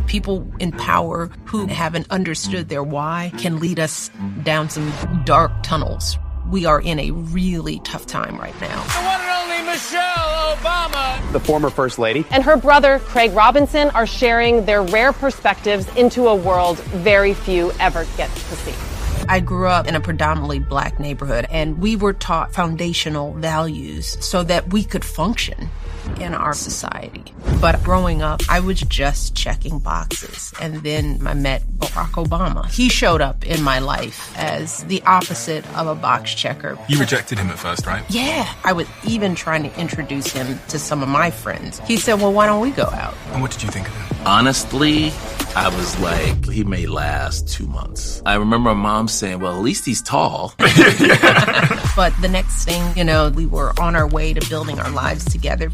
People in power who haven't understood their why can lead us down some dark tunnels. We are in a really tough time right now. The one and only Michelle Obama, the former First Lady, and her brother, Craig Robinson, are sharing their rare perspectives into a world very few ever get to see. I grew up in a predominantly Black neighborhood, and we were taught foundational values so that we could function in our society. But growing up, I was just checking boxes. And then I met Barack Obama. He showed up in my life as the opposite of a box checker. You rejected him at first, right? Yeah. I was even trying to introduce him to some of my friends. He said, well, why don't we go out? And what did you think of him? Honestly, I was like, he may last 2 months. I remember my mom saying, well, at least he's tall. But the next thing, we were on our way to building our lives together.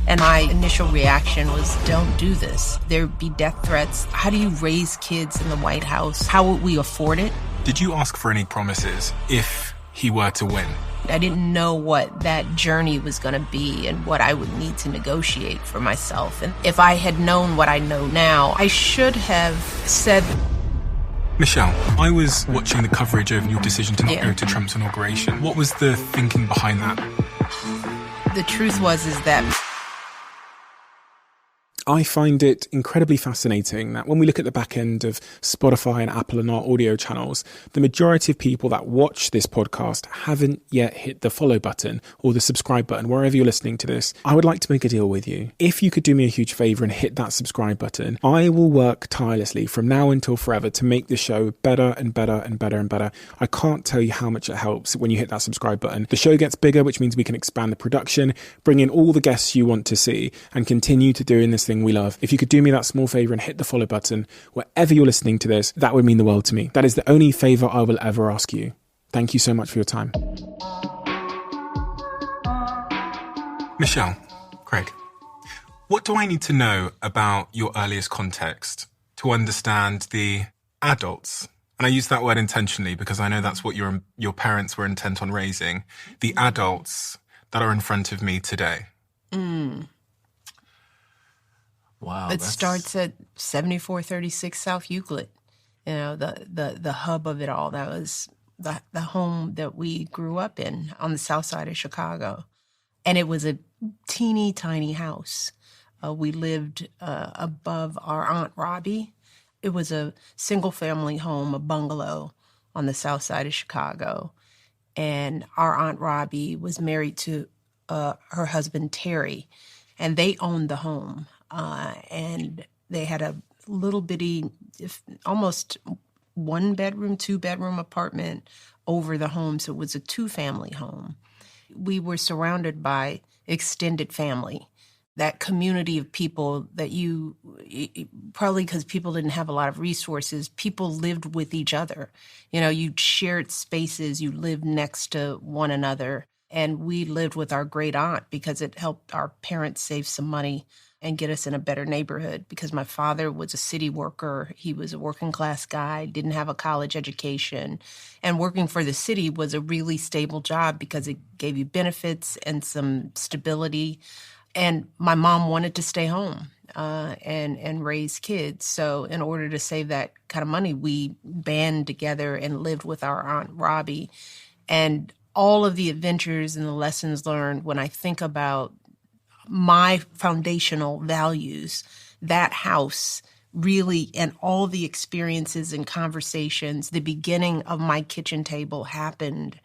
And my initial reaction was, don't do this. There'd be death threats. How do you raise kids in the White House? How would we afford it? Did you ask for any promises if he were to win? I didn't know what that journey was going to be and what I would need to negotiate for myself. And if I had known what I know now, I should have said... Michelle, I was watching the coverage of your decision to not go to Trump's inauguration. What was the thinking behind that? The truth is that... I find it incredibly fascinating that when we look at the back end of Spotify and Apple and our audio channels, the majority of people that watch this podcast haven't yet hit the follow button or the subscribe button, wherever you're listening to this. I would like to make a deal with you. If you could do me a huge favor and hit that subscribe button, I will work tirelessly from now until forever to make the show better and better and better and better. I can't tell you how much it helps when you hit that subscribe button. The show gets bigger, which means we can expand the production, bring in all the guests you want to see, and continue to doing this thing we love. If you could do me that small favor and hit the follow button wherever you're listening to this, that would mean the world to me. That is the only favor I will ever ask you. Thank you so much for your time. Michelle, Craig, what do I need to know about your earliest context to understand the adults? And I use that word intentionally because I know that's what your parents were intent on raising. The adults that are in front of me today. Wow. It starts at 7436 South Euclid. The hub of it all. That was the home that we grew up in on the south side of Chicago. And it was a teeny tiny house. We lived above our Aunt Robbie. It was a single family home, a bungalow on the south side of Chicago. And our Aunt Robbie was married to her husband, Terry, and they owned the home. And they had a little bitty, almost 1-bedroom, 2-bedroom apartment over the home. So it was a 2-family home. We were surrounded by extended family, that community of people that probably because people didn't have a lot of resources, people lived with each other. You shared spaces, you lived next to one another. And we lived with our great aunt because it helped our parents save some money and get us in a better neighborhood, because my father was a city worker. He was a working class guy, didn't have a college education. And working for the city was a really stable job because it gave you benefits and some stability. And my mom wanted to stay home and raise kids. So in order to save that kind of money, we banded together and lived with our Aunt Robbie. And all of the adventures and the lessons learned, when I think about my foundational values, that house really, and all the experiences and conversations, the beginning of my kitchen table happened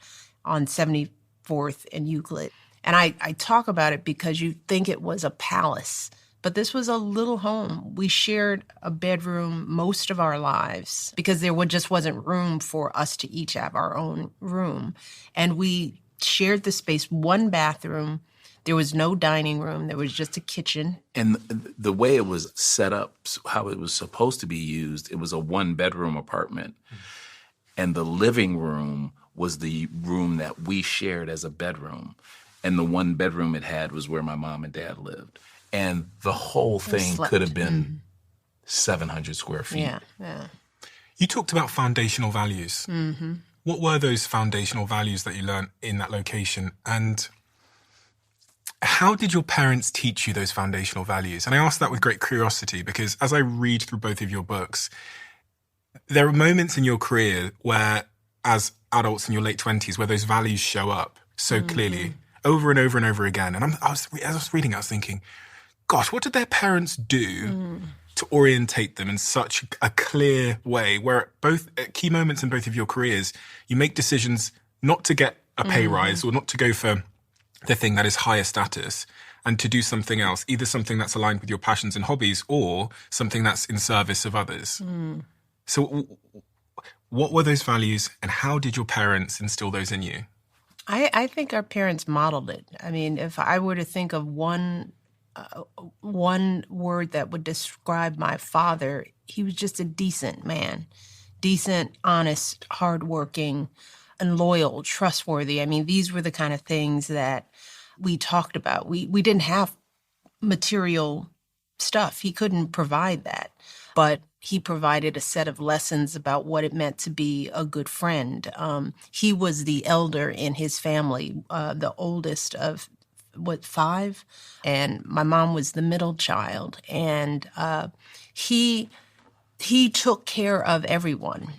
on 74th and Euclid. And I talk about it because you think it was a palace, but this was a little home. We shared a bedroom most of our lives because there just wasn't room for us to each have our own room. And we shared the space, 1 bathroom. There was no dining room. There was just a kitchen. And the way it was set up, how it was supposed to be used, it was a 1-bedroom apartment. And the living room was the room that we shared as a bedroom. And the 1 bedroom it had was where my mom and dad lived. And the whole thing could have been 700 square feet. Yeah. You talked about foundational values. Mm-hmm. What were those foundational values that you learned in that location? And How did your parents teach you those foundational values? And I ask that with great curiosity because as I read through both of your books, there are moments in your career where, as adults in your late 20s, where those values show up so clearly over and over and over again. And as I was reading, I was thinking, gosh, what did their parents do to orientate them in such a clear way where at key moments in both of your careers, you make decisions not to get a pay rise or not to go for the thing that is higher status and to do something else, either something that's aligned with your passions and hobbies or something that's in service of others. So what were those values and how did your parents instill those in you? I think our parents modeled it. I mean, if I were to think of one word that would describe my father, he was just a decent man. Decent, honest, hardworking, and loyal, trustworthy. I mean, these were the kind of things that we talked about. We didn't have material stuff. He couldn't provide that. But he provided a set of lessons about what it meant to be a good friend. He was the elder in his family, the oldest of, 5? And my mom was the middle child. And he took care of everyone,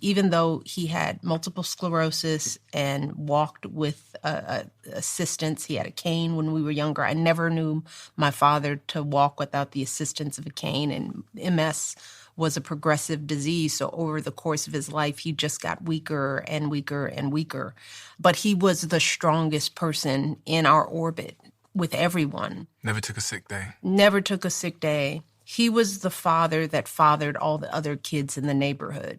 even though he had multiple sclerosis and walked with assistance. He had a cane when we were younger. I never knew my father to walk without the assistance of a cane, and MS was a progressive disease. So over the course of his life, he just got weaker and weaker and weaker. But he was the strongest person in our orbit with everyone. Never took a sick day. Never took a sick day. He was the father that fathered all the other kids in the neighborhood,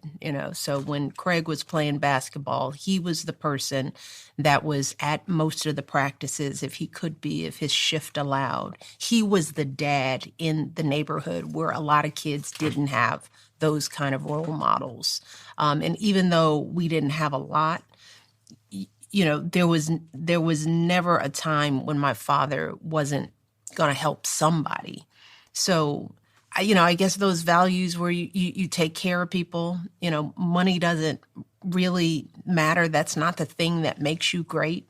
So when Craig was playing basketball, he was the person that was at most of the practices, if he could be, if his shift allowed. He was the dad in the neighborhood where a lot of kids didn't have those kind of role models. And even though we didn't have a lot, there was never a time when my father wasn't going to help somebody. So, I guess those values where you take care of people, money doesn't really matter. That's not the thing that makes you great.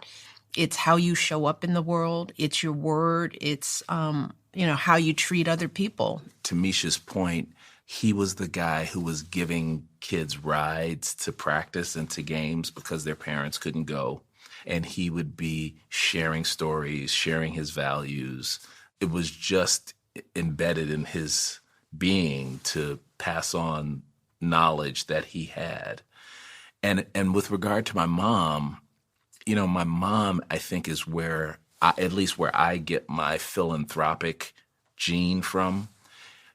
It's how you show up in the world. It's your word. It's, how you treat other people. To Misha's point, he was the guy who was giving kids rides to practice and to games because their parents couldn't go. And he would be sharing stories, sharing his values. It was just embedded in his being to pass on knowledge that he had. And with regard to my mom, my mom, I think, is where I get my philanthropic gene from.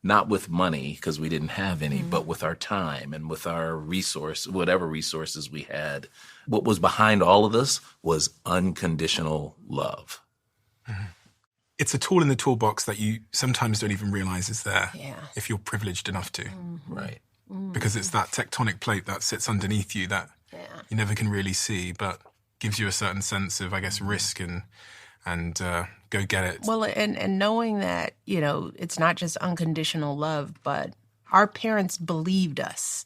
Not with money, because we didn't have any, but with our time and with our whatever resources we had. What was behind all of this was unconditional love. Mm-hmm. It's a tool in the toolbox that you sometimes don't even realize is there if you're privileged enough to. Mm-hmm. Right. Mm-hmm. Because it's that tectonic plate that sits underneath you that you never can really see, but gives you a certain sense of, I guess, risk and go get it. Well, and knowing that, it's not just unconditional love, but our parents believed us.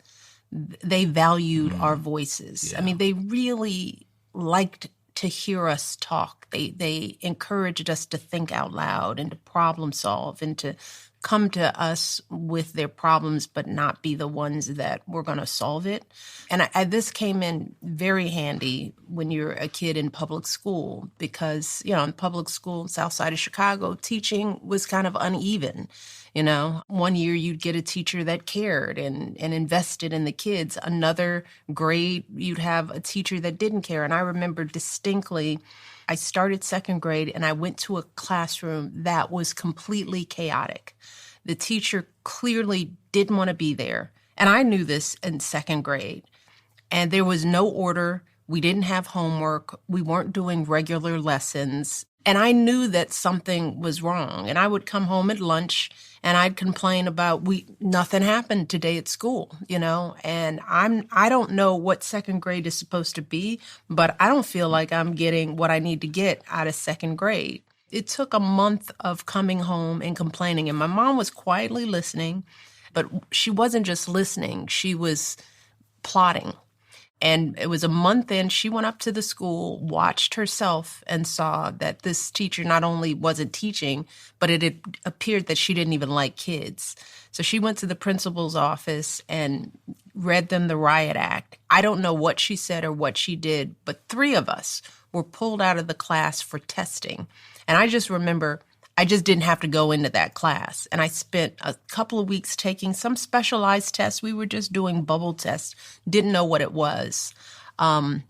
They valued our voices. Yeah. I mean, they really liked to hear us talk. They encouraged us to think out loud and to problem solve and to come to us with their problems, but not be the ones that were going to solve it. And this came in very handy when you're a kid in public school because, in public school in South Side of Chicago, teaching was kind of uneven. One year you'd get a teacher that cared and invested in the kids. Another grade, you'd have a teacher that didn't care. And I remember distinctly, I started second grade and I went to a classroom that was completely chaotic. The teacher clearly didn't want to be there. And I knew this in second grade. And there was no order. We didn't have homework. We weren't doing regular lessons. And I knew that something was wrong. And I would come home at lunch and I'd complain about nothing happened today at school, and I don't know what second grade is supposed to be, but I don't feel like I'm getting what I need to get out of second grade. It took a month of coming home and complaining, and my mom was quietly listening, but she wasn't just listening, she was plotting. And it was a month in, she went up to the school, watched herself, and saw that this teacher not only wasn't teaching, but it had appeared that she didn't even like kids. So she went to the principal's office and read them the riot act. I don't know what she said or what she did, but 3 of us were pulled out of the class for testing. And I just remember I just didn't have to go into that class. And I spent a couple of weeks taking some specialized tests. We were just doing bubble tests, didn't know what it was. Got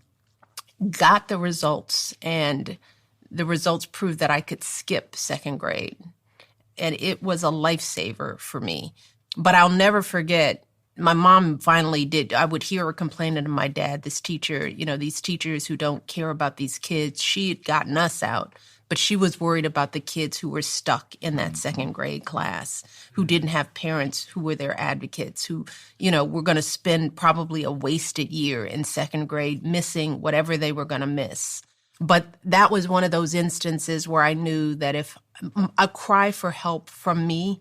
the results, and the results proved that I could skip 2nd grade. And it was a lifesaver for me. But I'll never forget, my mom finally did. I would hear her complaining to my dad, this teacher, these teachers who don't care about these kids. She had gotten us out, but she was worried about the kids who were stuck in that 2nd grade class, who didn't have parents who were their advocates, who, were going to spend probably a wasted year in 2nd grade missing whatever they were going to miss. But that was one of those instances where I knew that if a cry for help from me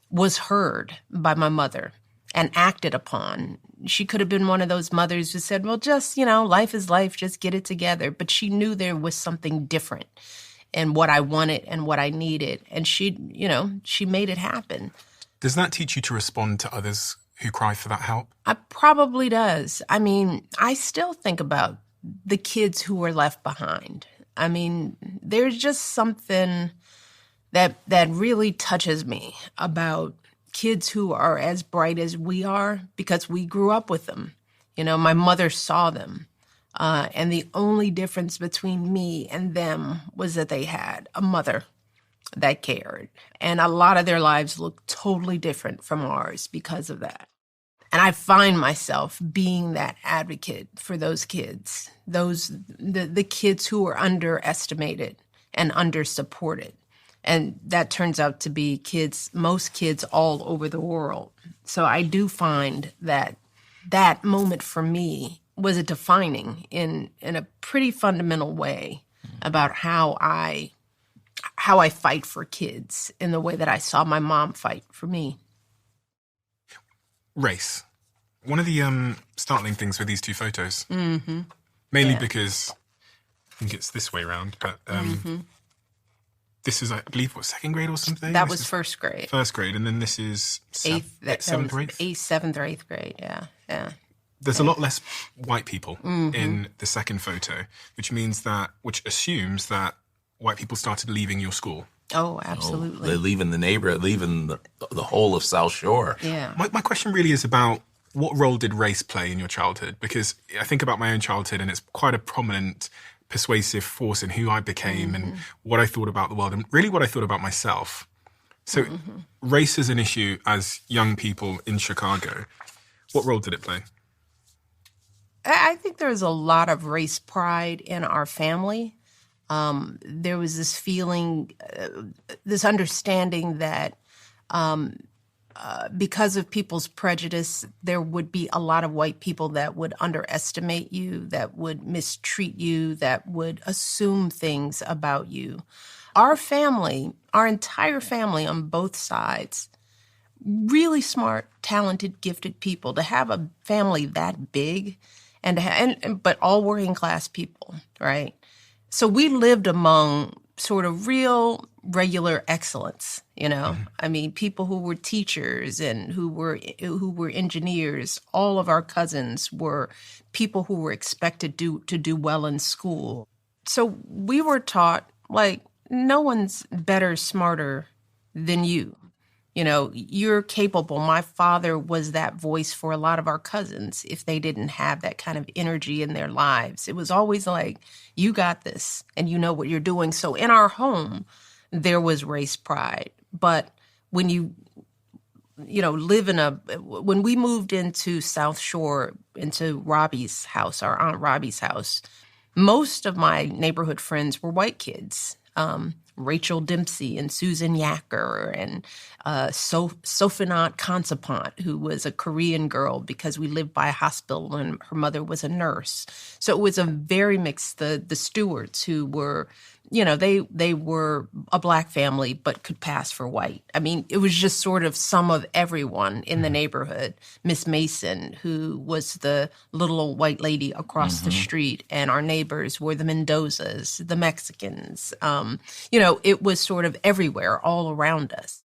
was heard by my mother and acted upon, she could have been one of those mothers who said, well, just, life is life, just get it together. But she knew there was something different in what I wanted and what I needed. And she made it happen. Does that teach you to respond to others who cry for that help? It probably does. I mean, I still think about the kids who were left behind. I mean, there's just something that really touches me about kids who are as bright as we are because we grew up with them. My mother saw them. And the only difference between me and them was that they had a mother that cared. And a lot of their lives look totally different from ours because of that. And I find myself being that advocate for those kids, the kids who are underestimated and undersupported. And that turns out to be most kids all over the world. So I do find that moment for me was a defining in a pretty fundamental way about how I fight for kids in the way that I saw my mom fight for me. Race. One of the startling things with these 2 photos, mainly because I think it's this way around, but this is, I believe, 2nd grade or something? That was 1st grade. 1st grade, and then this is 7th or 8th? 7th or 8th grade, yeah. There's a lot less white people in the 2nd photo, which assumes that white people started leaving your school. Oh, absolutely. They're leaving the neighborhood, leaving the whole of South Shore. Yeah. My question really is about what role did race play in your childhood? Because I think about my own childhood, and it's quite a prominent, persuasive force in who I became and what I thought about the world and really what I thought about myself. So race is an issue as young people in Chicago. What role did it play? I think there's a lot of race pride in our family. There was this feeling, this understanding that because of people's prejudice, there would be a lot of white people that would underestimate you, that would mistreat you, that would assume things about you. Our family, our entire family on both sides, really smart, talented, gifted people. To have a family that big, but all working class people, right? So we lived among sort of real, regular excellence, I mean, people who were teachers and who were engineers. All of our cousins were people who were expected to do well in school. So we were taught, no one's better, smarter than you. You're capable. My father was that voice for a lot of our cousins if they didn't have that kind of energy in their lives. It was always like, you got this and you know what you're doing. So in our home, there was race pride. But when you when we moved into South Shore, into Robbie's house, our Aunt Robbie's house, most of my neighborhood friends were white kids. Rachel Dempsey and Susan Yacker and Sophinant Consapant, who was a Korean girl because we lived by a hospital and her mother was a nurse. So it was a very mixed, the stewards who were they were a black family but could pass for white. I mean, it was just sort of some of everyone in the neighborhood. Miss Mason, who was the little old white lady across the street, and our neighbors were the Mendozas, the Mexicans. It was sort of everywhere, all around us.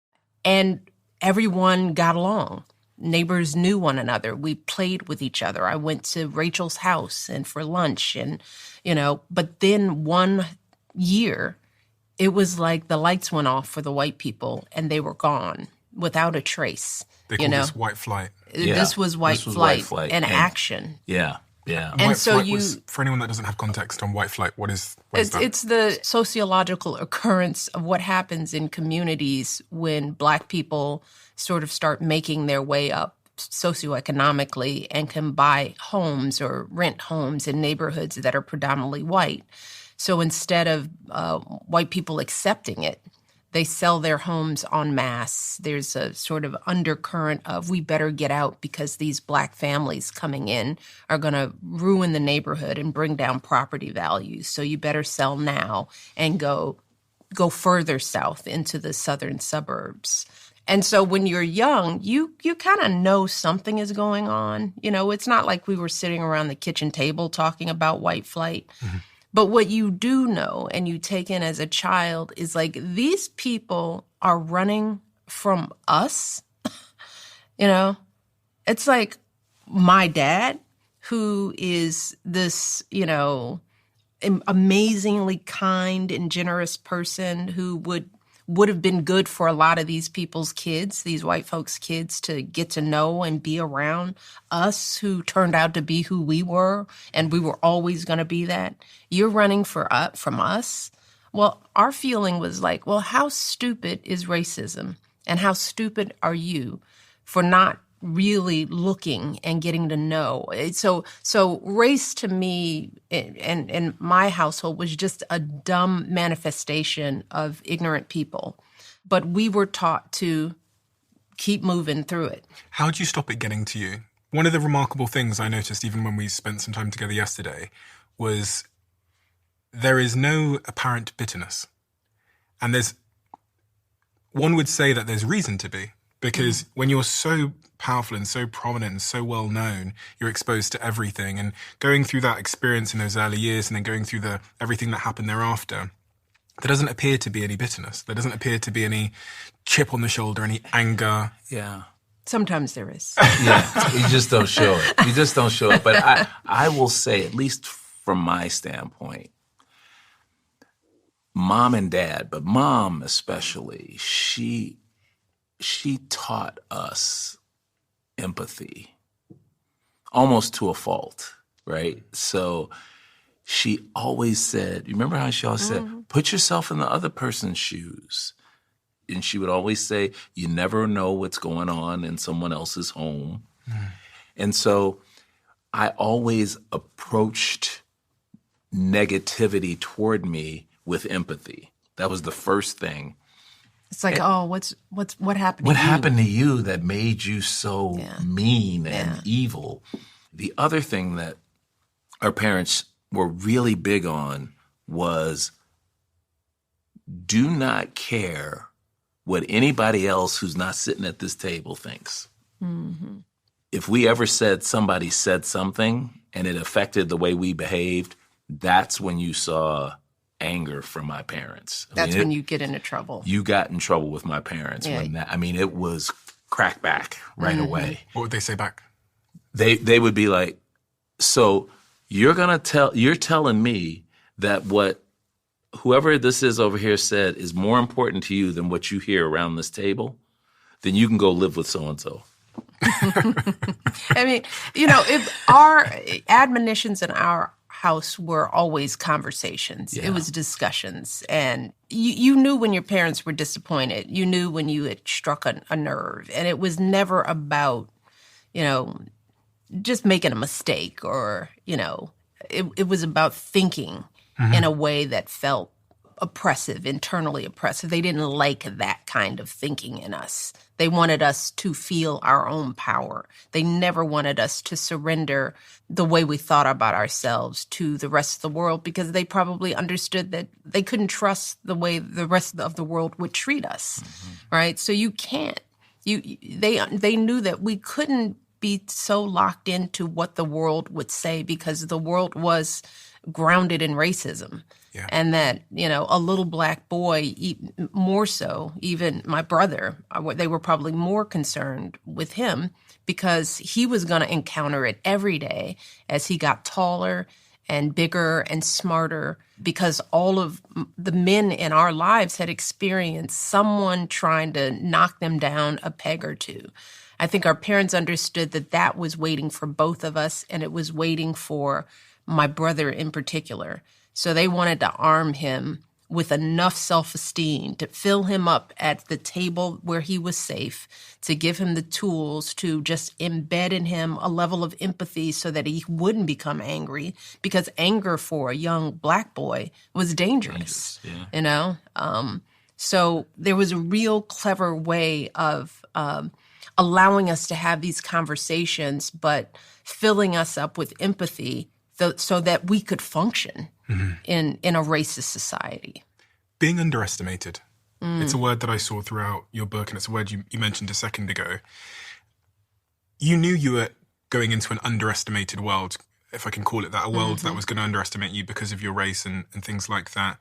And everyone got along. Neighbors knew one another. We played with each other. I went to Rachel's house and for lunch and, but then one year, it was like the lights went off for the white people and they were gone without a trace. They call this white flight. This was white flight and action. Yeah. And white so flight for anyone that doesn't have context on white flight, what is that? It's the sociological occurrence of what happens in communities when black people sort of start making their way up socioeconomically and can buy homes or rent homes in neighborhoods that are predominantly white. So instead of white people accepting it, they sell their homes en masse. There's a sort of undercurrent of we better get out because these black families coming in are going to ruin the neighborhood and bring down property values. So you better sell now and go further south into the southern suburbs. And so when you're young, you kind of know something is going on. It's not like we were sitting around the kitchen table talking about white flight. Mm-hmm. But what you do know and you take in as a child is like these people are running from us. It's like my dad, who is this, amazingly kind and generous person who would have been good for a lot of these people's kids, these white folks' kids, to get to know and be around us who turned out to be who we were, and we were always going to be that. You're running from us? Well, our feeling was like, well, how stupid is racism? And how stupid are you for not really looking and getting to know? So race to me and in my household was just a dumb manifestation of ignorant people. But we were taught to keep moving through it. How do you stop it getting to you? One of the remarkable things I noticed even when we spent some time together yesterday was there is no apparent bitterness. And one would say that there's reason to be. Because when you're so powerful and so prominent and so well known, you're exposed to everything. And going through that experience in those early years and then going through everything that happened thereafter, there doesn't appear to be any bitterness. There doesn't appear to be any chip on the shoulder, any anger. Yeah. Sometimes there is. Yeah, you just don't show it. But I will say, at least from my standpoint, mom and dad, but mom especially, she taught us empathy, almost to a fault, right? So she always said, you remember how she always said, put yourself in the other person's shoes. And she would always say, you never know what's going on in someone else's home. And so I always approached negativity toward me with empathy. That was the first thing. It's like, what happened to you? What happened to you that made you so mean and evil? The other thing that our parents were really big on was do not care what anybody else who's not sitting at this table thinks. Mm-hmm. If we ever somebody said something and it affected the way we behaved, that's when you saw anger from my parents. When you get into trouble. You got in trouble with my parents. Yeah. It was crack back right away. What would they say back? They would be like, so you're telling me that what whoever this is over here said is more important to you than what you hear around this table, then you can go live with so-and-so. I mean, if our admonitions in our house were always conversations. Yeah. It was discussions. And you knew when your parents were disappointed. You knew when you had struck a nerve. And it was never about, just making a mistake or, it was about thinking in a way that felt oppressive, internally oppressive. They didn't like that kind of thinking in us. They wanted us to feel our own power. They never wanted us to surrender the way we thought about ourselves to the rest of the world, because they probably understood that they couldn't trust the way the rest of the world would treat us, right? So you can't. They knew that we couldn't be so locked into what the world would say, because the world was grounded in racism. Yeah. And that, a little black boy, more so, even my brother, they were probably more concerned with him because he was going to encounter it every day as he got taller and bigger and smarter, because all of the men in our lives had experienced someone trying to knock them down a peg or two. I think our parents understood that that was waiting for both of us, and it was waiting for my brother in particular. So they wanted to arm him with enough self-esteem to fill him up at the table where he was safe, to give him the tools to just embed in him a level of empathy so that he wouldn't become angry, because anger for a young black boy was dangerous. Yeah. So there was a real clever way of allowing us to have these conversations, but filling us up with empathy so that we could function in a racist society. Being underestimated. It's a word that I saw throughout your book, and it's a word you mentioned a second ago. You knew you were going into an underestimated world, if I can call it that, a world that was going to underestimate you because of your race and things like that.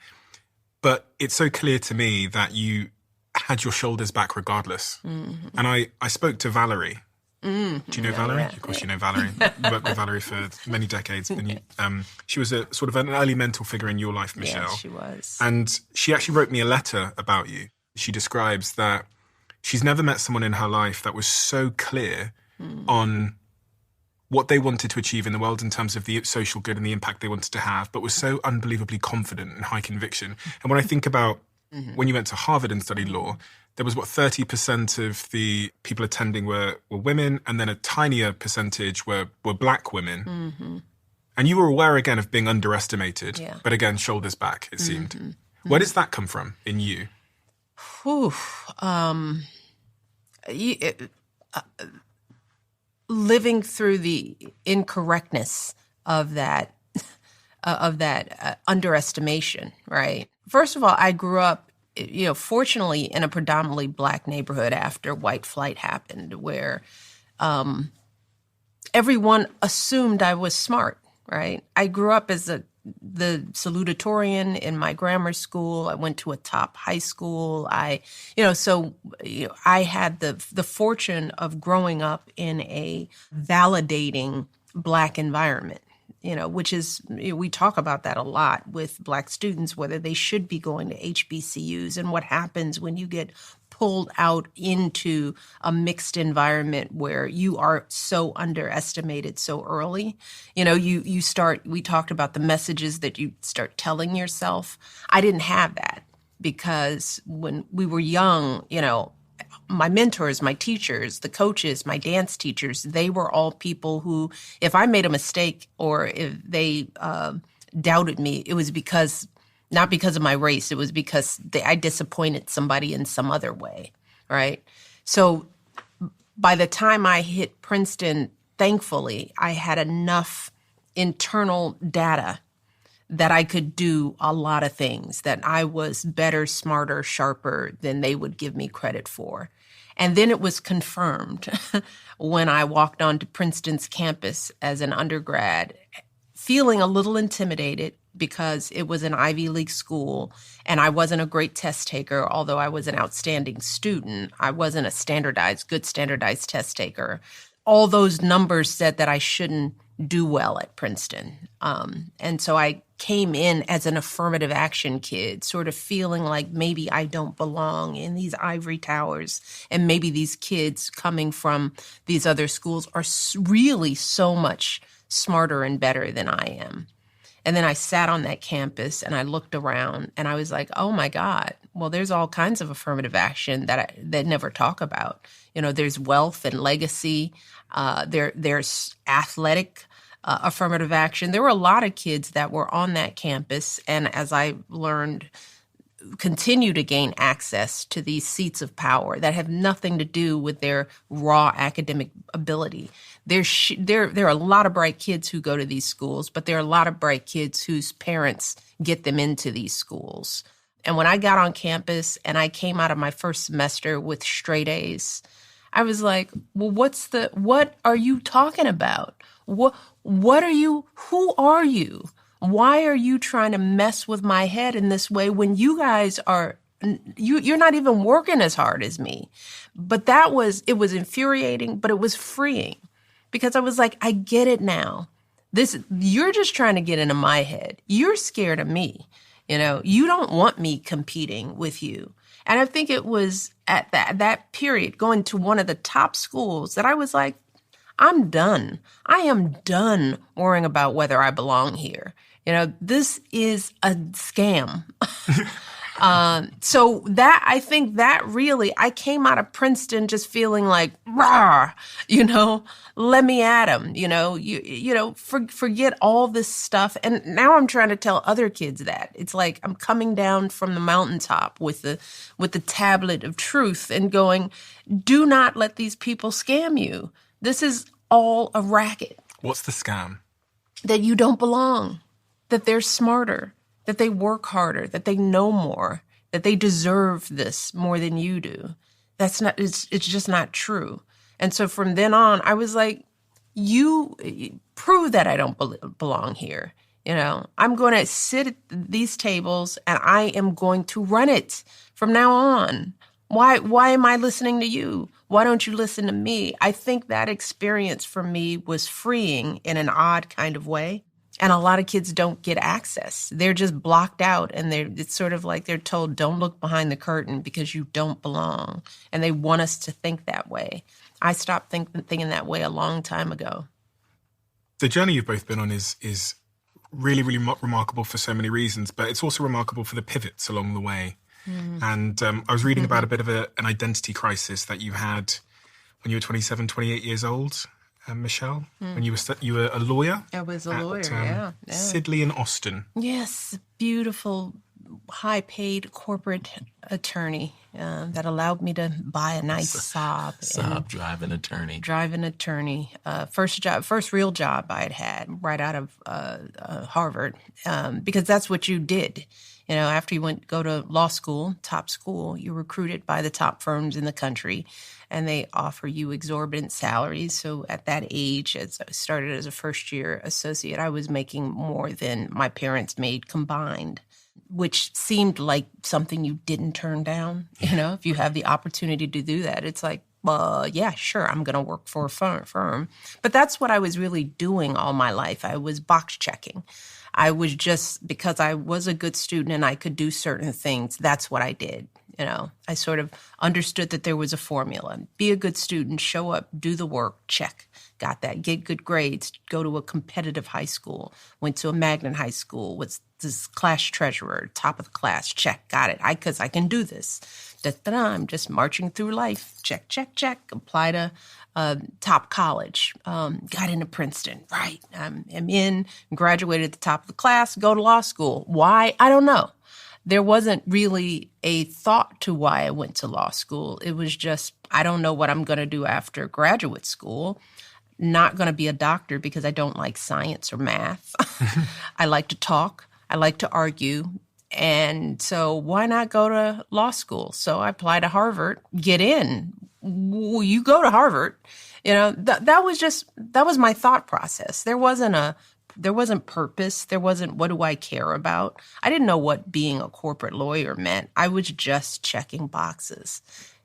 But it's so clear to me that you had your shoulders back regardless. And I spoke to Valerie. Do you know Valerie? Yeah. Of course you know Valerie. You worked with Valerie for many decades. And she was a sort of an early mental figure in your life, Michelle. Yeah, she was. And she actually wrote me a letter about you. She describes that she's never met someone in her life that was so clear on what they wanted to achieve in the world in terms of the social good and the impact they wanted to have, but was so unbelievably confident and high conviction. And when I think about when you went to Harvard and studied law, there was, 30% of the people attending were women, and then a tinier percentage were black women. And you were aware, again, of being underestimated, but again, shoulders back, it seemed. Where does that come from in you? Living through the incorrectness of that underestimation, right? First of all, I grew up, fortunately in a predominantly black neighborhood after white flight happened, where everyone assumed I was smart, right? I grew up as the salutatorian in my grammar school. I went to a top high school. I had the fortune of growing up in a validating black environment. Which is, we talk about that a lot with black students, whether they should be going to HBCUs and what happens when you get pulled out into a mixed environment where you are so underestimated so early. We talked about the messages that you start telling yourself. I didn't have that, because when we were young, my mentors, my teachers, the coaches, my dance teachers, they were all people who, if I made a mistake or if they doubted me, it was not because of my race. It was because I disappointed somebody in some other way, right? So by the time I hit Princeton, thankfully, I had enough internal data that I could do a lot of things, that I was better, smarter, sharper than they would give me credit for. And then it was confirmed when I walked onto Princeton's campus as an undergrad, feeling a little intimidated because it was an Ivy League school and I wasn't a great test taker, although I was an outstanding student. I wasn't a good standardized test taker. All those numbers said that I shouldn't do well at Princeton. And so I came in as an affirmative action kid, sort of feeling like maybe I don't belong in these ivory towers, and maybe these kids coming from these other schools are really so much smarter and better than I am. And then I sat on that campus and I looked around and I was like, oh my God, well, there's all kinds of affirmative action that never talk about. There's wealth and legacy. There's athletic affirmative action. There were a lot of kids that were on that campus. And as I learned continue to gain access to these seats of power that have nothing to do with their raw academic ability. There are a lot of bright kids who go to these schools, but there are a lot of bright kids whose parents get them into these schools. And when I got on campus and I came out of my first semester with straight A's, I was like, well, what are you talking about? What are you, who are you? Why are you trying to mess with my head in this way when you guys are, you're not even working as hard as me? But it was infuriating, but it was freeing because I was like, I get it now. You're just trying to get into my head. You're scared of me. You don't want me competing with you. And I think it was at that period, going to one of the top schools, that I was like, I'm done. I am done worrying about whether I belong here. This is a scam. So that, I think that really, I came out of Princeton just feeling like, rah, let me at him, forget all this stuff. And now I'm trying to tell other kids that. It's like I'm coming down from the mountaintop with the tablet of truth and going, do not let these people scam you. This is all a racket. What's the scam? That you don't belong, that they're smarter, that they work harder, that they know more, that they deserve this more than you do. It's just not true. And so from then on, I was like, you prove that I don't belong here. I'm going to sit at these tables and I am going to run it from now on. Why am I listening to you? Why don't you listen to me? I think that experience for me was freeing in an odd kind of way. And a lot of kids don't get access. They're just blocked out, and it's sort of like they're told, don't look behind the curtain because you don't belong. And they want us to think that way. I stopped thinking that way a long time ago. The journey you've both been on is really, really remarkable for so many reasons, but it's also remarkable for the pivots along the way. And I was reading about a bit of an identity crisis that you had when you were 27, 28 years old. Michelle, when you were a lawyer. I was a lawyer, yeah. Sidley and Austin. Yes, beautiful, high-paid corporate attorney that allowed me to buy a nice Saab. Driving attorney. First real job I had right out of Harvard, because that's what you did. After you go to law school, top school, you're recruited by the top firms in the country, and they offer you exorbitant salaries. So at that age, as I started as a first-year associate, I was making more than my parents made combined, which seemed like something you didn't turn down. If you have the opportunity to do that, it's like, yeah, sure, I'm going to work for a firm. But that's what I was really doing all my life. I was box checking. I was just, because I was a good student and I could do certain things, that's what I did. I sort of understood that there was a formula. Be a good student, show up, do the work, check. Got that. Get good grades, go to a competitive high school, went to a magnet high school, was this class treasurer, top of the class, check, got it. Because I can do this. I'm just marching through life, check, check, check, apply to top college, got into Princeton, right. I'm in, graduated at the top of the class, go to law school. Why? I don't know. There wasn't really a thought to why I went to law school. It was just, I don't know what I'm going to do after graduate school. Not going to be a doctor because I don't like science or math. I like to talk. I like to argue. And so why not go to law school? So I applied to Harvard, get in. You go to Harvard. That was my thought process. There wasn't purpose. There wasn't, what do I care about? I didn't know what being a corporate lawyer meant. I was just checking boxes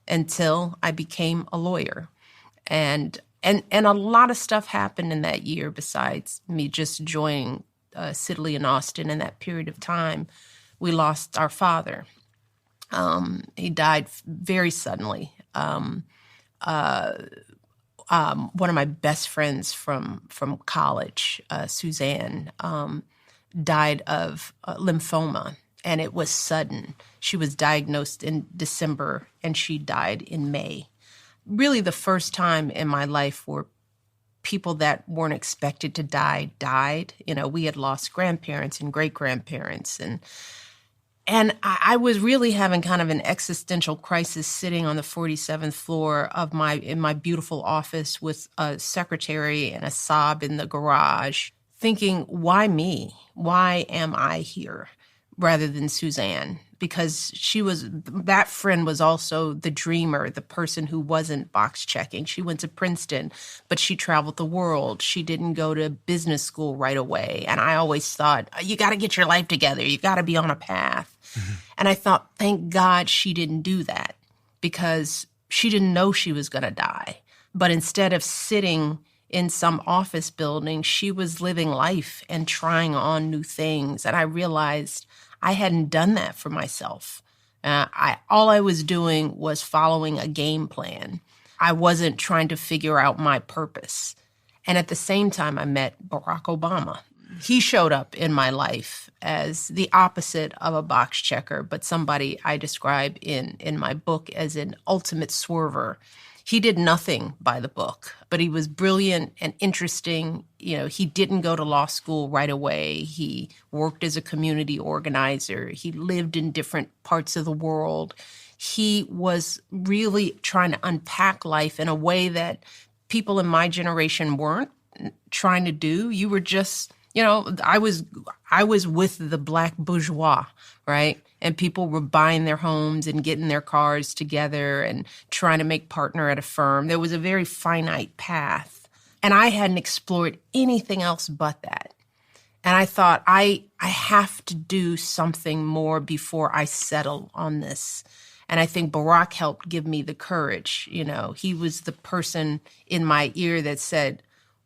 until I became a lawyer. And a lot of stuff happened in that year besides me just joining Sidley and Austin. In that period of time, we lost our father. He died very suddenly. One of my best friends from college, Suzanne, died of lymphoma, and it was sudden. She was diagnosed in December, and she died in May. Really the first time in my life where people that weren't expected to die died. We had lost grandparents and great-grandparents, and And I was really having kind of an existential crisis sitting on the 47th floor of in my beautiful office with a secretary and a sob in the garage, thinking, why me? Why am I here rather than Suzanne? Because that friend was also the dreamer, the person who wasn't box checking. She went to Princeton, but she traveled the world. She didn't go to business school right away. And I always thought, you got to get your life together. You got to be on a path. Mm-hmm. And I thought, thank God she didn't do that, because she didn't know she was going to die. But instead of sitting in some office building, she was living life and trying on new things. And I realized I hadn't done that for myself. All I was doing was following a game plan. I wasn't trying to figure out my purpose. And at the same time, I met Barack Obama. He showed up in my life as the opposite of a box checker, but somebody I describe in my book as an ultimate swerver. He did nothing by the book, but he was brilliant and interesting. You know, he didn't go to law school right away. He worked as a community organizer. He lived in different parts of the world. He was really trying to unpack life in a way that people in my generation weren't trying to do. You were just, you know, I was with the black bourgeois, right? And people were buying their homes and getting their cars together and trying to make partner at a firm. There was a very finite path. And I hadn't explored anything else but that. And I thought, I have to do something more before I settle on this. And I think Barack helped give me the courage. You know, he was the person in my ear that said,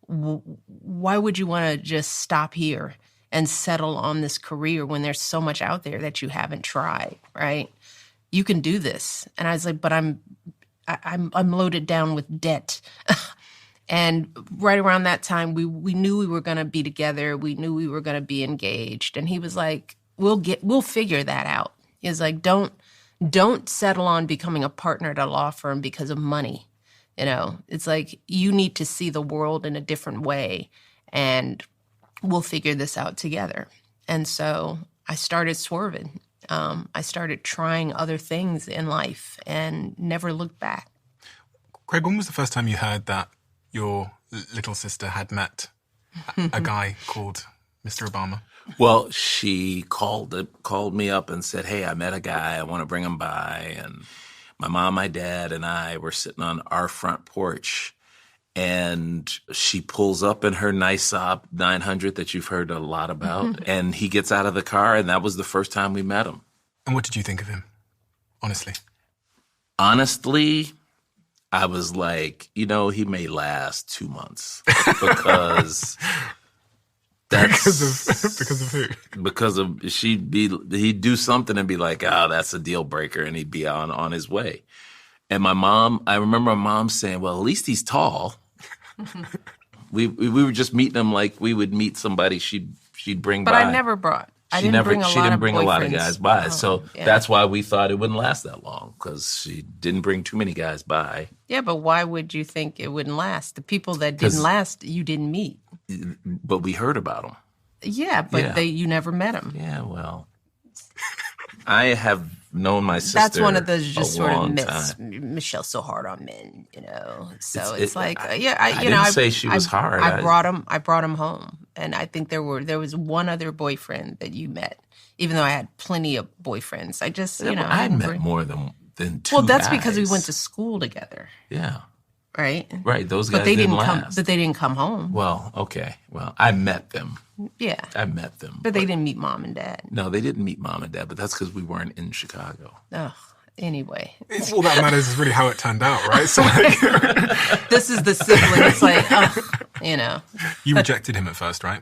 why would you want to just stop here and settle on this career when there's so much out there that you haven't tried, right? You can do this. And I was like, but I'm loaded down with debt. And right around that time, we knew we were going to be together. We knew we were going to be engaged. And he was like, we'll figure that out. He was like, don't settle on becoming a partner at a law firm because of money. You know, it's like, you need to see the world in a different way, and we'll figure this out together. And so I started swerving. I started trying other things in life and never looked back. Craig, when was the first time you heard that your little sister had met a guy called Mr. Obama? Well, she called me up and said, hey, I met a guy. I want to bring him by. And my mom, my dad, and I were sitting on our front porch, and she pulls up in her nice Saab 900 that you've heard a lot about, and he gets out of the car, and that was the first time we met him. And what did you think of him, honestly? Honestly, I was like, you know, he may last 2 months because because of who? Because of he'd do something and be like, that's a deal breaker, and he'd be on his way. And my mom, I remember my mom saying, well, at least he's tall. we were just meeting him like we would meet somebody she'd bring by. But I never brought. She didn't bring a lot of guys by. That's why we thought it wouldn't last that long, because she didn't bring too many guys by. Yeah, but why would you think it wouldn't last? The people that didn't last, you didn't meet. But we heard about them. Yeah, but you never met them. Yeah, well, I have known my sister. That's one of those just sort of myths. Michelle's so hard on men, you know. So I didn't say she was hard. I brought him home, and I think there was one other boyfriend that you met, even though I had plenty of boyfriends. I just I met more than two. Well, that's guys. because we went to school together. Yeah. Right. Those guys didn't last. But they didn't come home. Well, okay. Well, I met them. Yeah. I met them. But they didn't meet mom and dad. No, they didn't meet mom and dad, but that's because we weren't in Chicago. Oh, anyway. It's all that matters is really how it turned out, right? So this is the sibling. It's like, you know. You rejected him at first, right?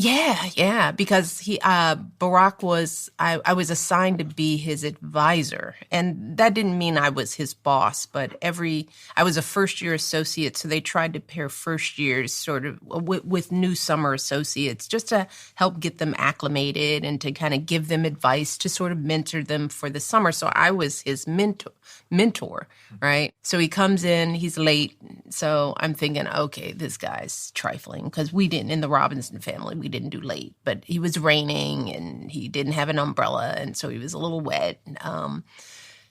Yeah, because Barack was, I was assigned to be his advisor, and that didn't mean I was his boss, but I was a first-year associate, so they tried to pair first years sort of with new summer associates just to help get them acclimated and to kind of give them advice to sort of mentor them for the summer. So I was his mentor, right? So he comes in, he's late, So I'm thinking, okay, this guy's trifling, because in the Robinson family, we didn't do late, but he was raining and he didn't have an umbrella. And so he was a little wet.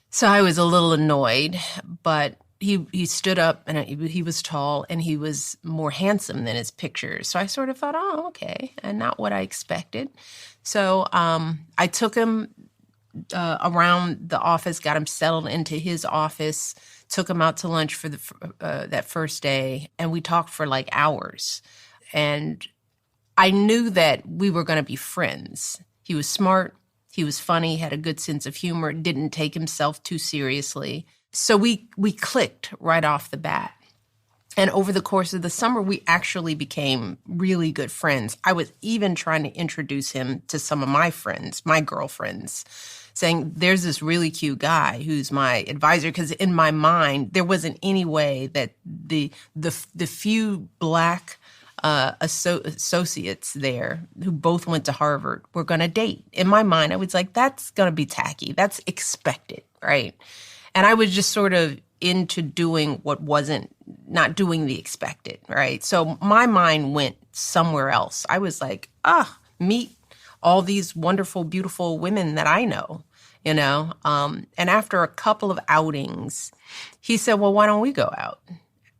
So I was a little annoyed, but he stood up and he was tall and he was more handsome than his pictures. So I sort of thought, oh, okay, and not what I expected. So I took him around the office, got him settled into his office, took him out to lunch for that first day, and we talked for like hours. And I knew that we were going to be friends. He was smart, he was funny, had a good sense of humor, didn't take himself too seriously. So we clicked right off the bat. And over the course of the summer, we actually became really good friends. I was even trying to introduce him to some of my friends, my girlfriends, saying, there's this really cute guy who's my advisor. Because in my mind, there wasn't any way that the few Black associates there who both went to Harvard were going to date. In my mind, I was like, that's going to be tacky. That's expected, right? And I was just sort of into doing what not doing the expected, right? So my mind went somewhere else. I was like, meet all these wonderful, beautiful women that I know, you know? And after a couple of outings, he said, well, why don't we go out?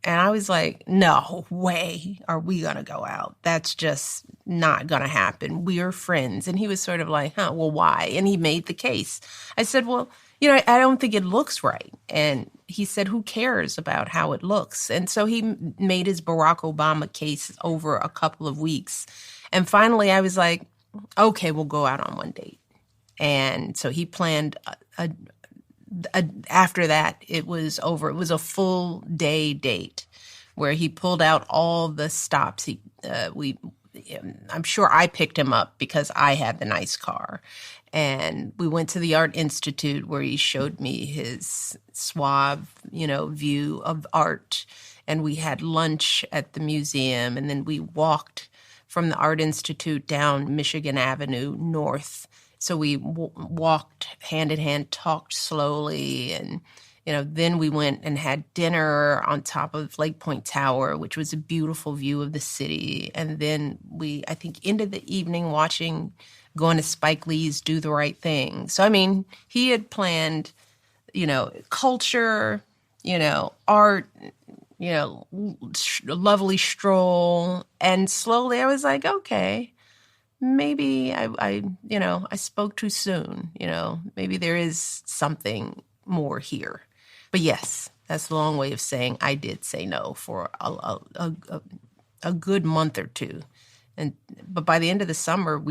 And I was like, no way are we going to go out. That's just not going to happen. We are friends. And he was sort of like, well, why? And he made the case. I said, well, you know, I don't think it looks right. And he said, who cares about how it looks? And so he made his Barack Obama case over a couple of weeks. And finally, I was like, okay, we'll go out on one date. And so he planned after that, it was over. It was a full day date where he pulled out all the stops. I'm sure I picked him up because I had the nice car. And we went to the Art Institute where he showed me his suave, view of art. And we had lunch at the museum. And then we walked from the Art Institute down Michigan Avenue north. So we walked hand in hand, talked slowly. And, then we went and had dinner on top of Lake Point Tower, which was a beautiful view of the city. And then we, I think, ended the evening going to Spike Lee's Do the Right Thing. So, I mean, he had planned, culture, art, lovely stroll. And slowly I was like, okay, maybe I spoke too soon. Maybe there is something more here. But yes, that's a long way of saying I did say no for a good month or two. But by the end of the summer,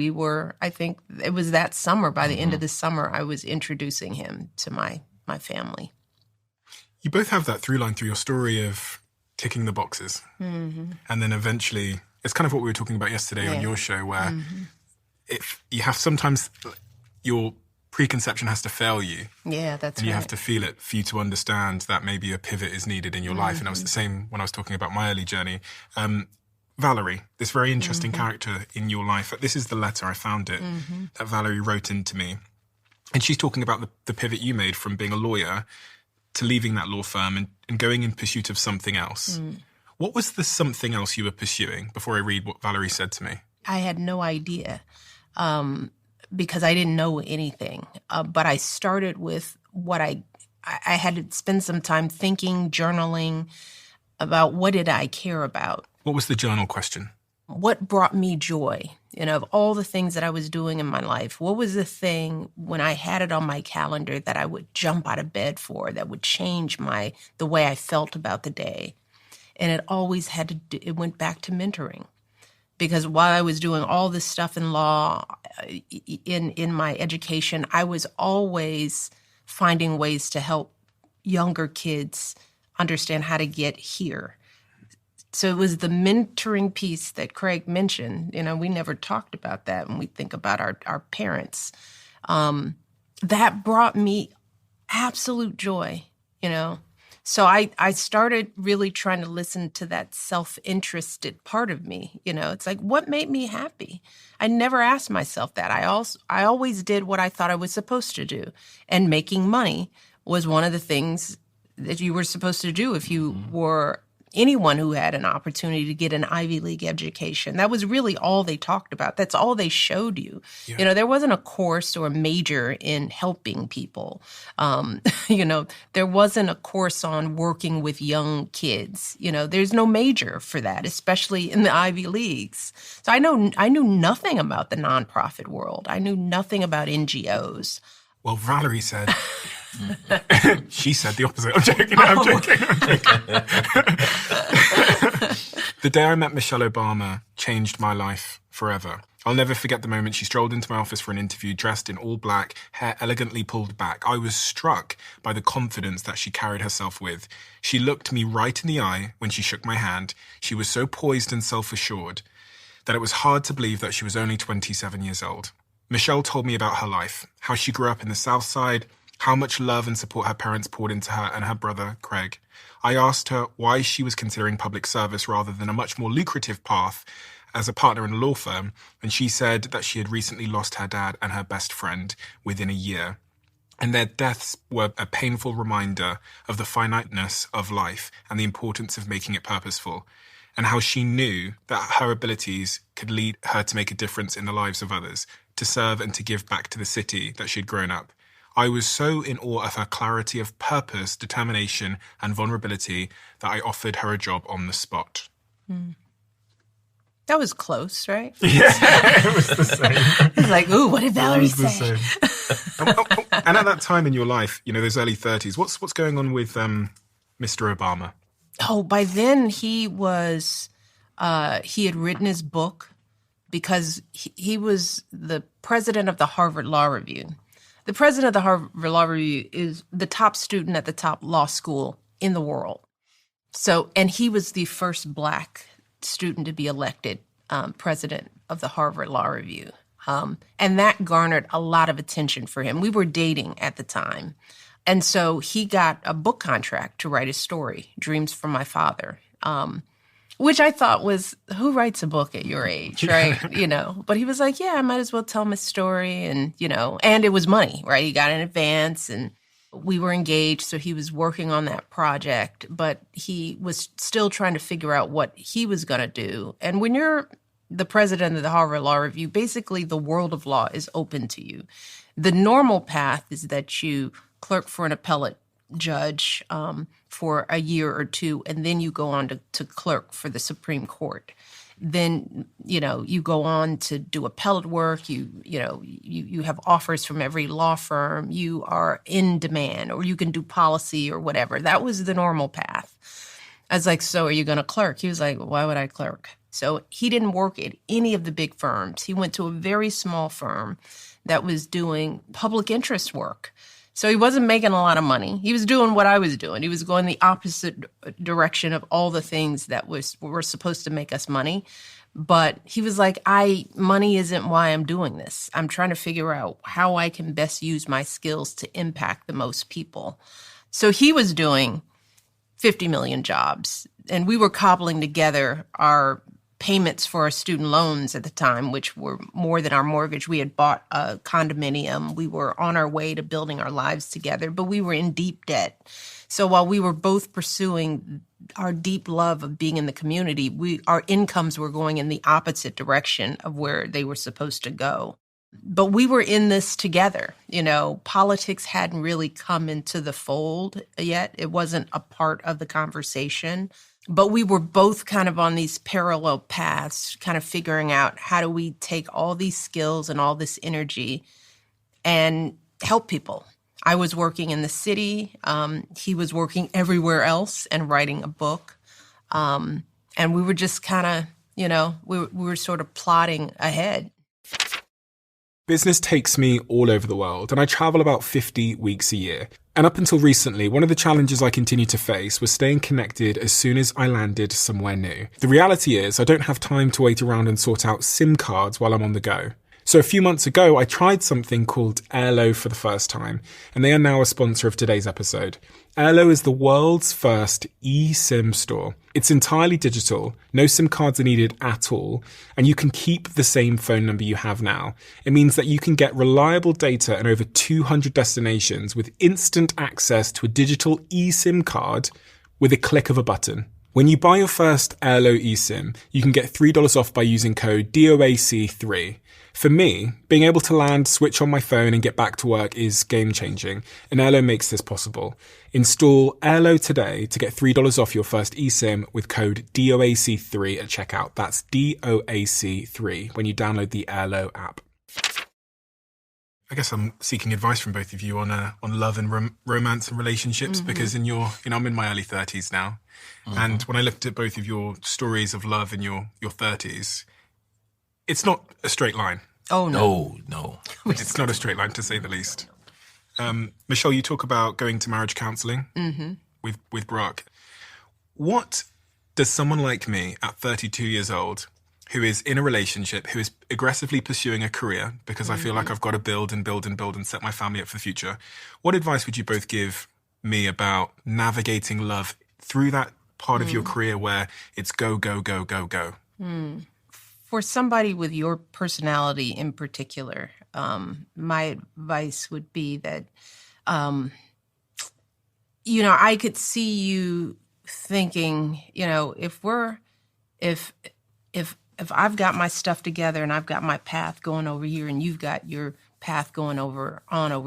I think it was that summer, by the end of the summer, I was introducing him to my family. You both have that through line through your story of ticking the boxes. Mm-hmm. And then eventually, it's kind of what we were talking about yesterday on your show, where if you have sometimes your preconception has to fail you. Yeah, that's right. And you have to feel it for you to understand that maybe a pivot is needed in your life. And it was the same when I was talking about my early journey. Valerie, this very interesting character in your life. This is the letter, I found it, that Valerie wrote into me. And she's talking about the pivot you made from being a lawyer to leaving that law firm and going in pursuit of something else. What was the something else you were pursuing before I read what Valerie said to me? I had no idea because I didn't know anything. But I started with what I had to spend some time thinking, journaling about what did I care about. What was the journal question? What brought me joy? Of all the things that I was doing in my life, what was the thing when I had it on my calendar that I would jump out of bed for, that would change the way I felt about the day? And it always it went back to mentoring. Because while I was doing all this stuff in law, in my education, I was always finding ways to help younger kids understand how to get here. So it was the mentoring piece that Craig mentioned. We never talked about that when we think about our parents. That brought me absolute joy, So I started really trying to listen to that self-interested part of me. It's like, what made me happy? I never asked myself that. I always did what I thought I was supposed to do. And making money was one of the things that you were supposed to do if you were anyone who had an opportunity to get an Ivy League education. That was really all they talked about. That's all they showed you. Yeah. You know, there wasn't a course or a major in helping people. You know, there wasn't a course on working with young kids. You know, there's no major for that, especially in the Ivy Leagues. So I knew nothing about the nonprofit world. I knew nothing about NGOs. Well, Valerie said, she said the opposite. I'm joking. I'm joking. The day I met Michelle Obama changed my life forever. I'll never forget the moment she strolled into my office for an interview, dressed in all black, hair elegantly pulled back. I was struck by the confidence that she carried herself with. She looked me right in the eye when she shook my hand. She was so poised and self-assured that it was hard to believe that she was only 27 years old. Michelle told me about her life, how she grew up in the South Side, how much love and support her parents poured into her and her brother, Craig. I asked her why she was considering public service rather than a much more lucrative path as a partner in a law firm, and she said that she had recently lost her dad and her best friend within a year. And their deaths were a painful reminder of the finiteness of life and the importance of making it purposeful, and how she knew that her abilities could lead her to make a difference in the lives of others, to serve and to give back to the city that she'd grown up. I was so in awe of her clarity of purpose, determination, and vulnerability that I offered her a job on the spot. That was close, right? Yeah, it was the same. It's like, ooh, what did Valerie say? And at that time in your life, you know, those early 30s, what's going on with Mr. Obama? Oh, by then he had written his book because he was the president of the Harvard Law Review. The president of the Harvard Law Review is the top student at the top law school in the world. So, and he was the first Black student to be elected president of the Harvard Law Review. And that garnered a lot of attention for him. We were dating at the time. And so he got a book contract to write his story, Dreams from My Father, which I thought was, who writes a book at your age, right? You know, but he was like, yeah, I might as well tell my story. And, you know, and it was money, right? He got in advance and we were engaged. So he was working on that project, but he was still trying to figure out what he was going to do. And when you're the president of the Harvard Law Review, basically the world of law is open to you. The normal path is that you clerk for an appellate judge for a year or two, and then you go on to clerk for the Supreme Court. Then, you know, you go on to do appellate work. You have offers from every law firm. You are in demand, or you can do policy or whatever. That was the normal path. I was like, so are you going to clerk? He was like, why would I clerk? So he didn't work at any of the big firms. He went to a very small firm that was doing public interest work. So he wasn't making a lot of money. He was doing what I was doing. He was going the opposite direction of all the things that were supposed to make us money. But he was like, money isn't why I'm doing this. I'm trying to figure out how I can best use my skills to impact the most people. So he was doing 50 million jobs. And we were cobbling together our payments for our student loans at the time, which were more than our mortgage. We had bought a condominium. We were on our way to building our lives together, but we were in deep debt. So while we were both pursuing our deep love of being in the community, our incomes were going in the opposite direction of where they were supposed to go. But we were in this together. You know, politics hadn't really come into the fold yet. It wasn't a part of the conversation. But we were both kind of on these parallel paths, kind of figuring out how do we take all these skills and all this energy and help people. I was working in the city. He was working everywhere else and writing a book. And we were just kind of, you know, we were sort of plotting ahead. Business takes me all over the world, and I travel about 50 weeks a year. And up until recently, one of the challenges I continued to face was staying connected as soon as I landed somewhere new. The reality is, I don't have time to wait around and sort out SIM cards while I'm on the go. So a few months ago, I tried something called Airlo for the first time, and they are now a sponsor of today's episode. Airlo is the world's first eSIM store. It's entirely digital, no SIM cards are needed at all, and you can keep the same phone number you have now. It means that you can get reliable data in over 200 destinations with instant access to a digital eSIM card with a click of a button. When you buy your first Airlo eSIM, you can get $3 off by using code DOAC3. For me, being able to land, switch on my phone and get back to work is game-changing, and Airlo makes this possible. Install Airlo today to get $3 off your first eSIM with code DOAC3 at checkout. That's DOAC3 when you download the Airlo app. I guess I'm seeking advice from both of you on love and romance and relationships, because I'm in my early 30s now. And when I looked at both of your stories of love in your 30s, it's not a straight line. Oh, no. No. It's not a straight line, to say the least. Michelle, you talk about going to marriage counselling with Brock. What does someone like me at 32 years old, who is in a relationship, who is aggressively pursuing a career, because I feel like I've got to build and set my family up for the future, what advice would you both give me about navigating love through that part of your career where it's go, go, go, go, go? For somebody with your personality in particular, my advice would be that, I could see you thinking, if I've got my stuff together and I've got my path going over here and you've got your path going over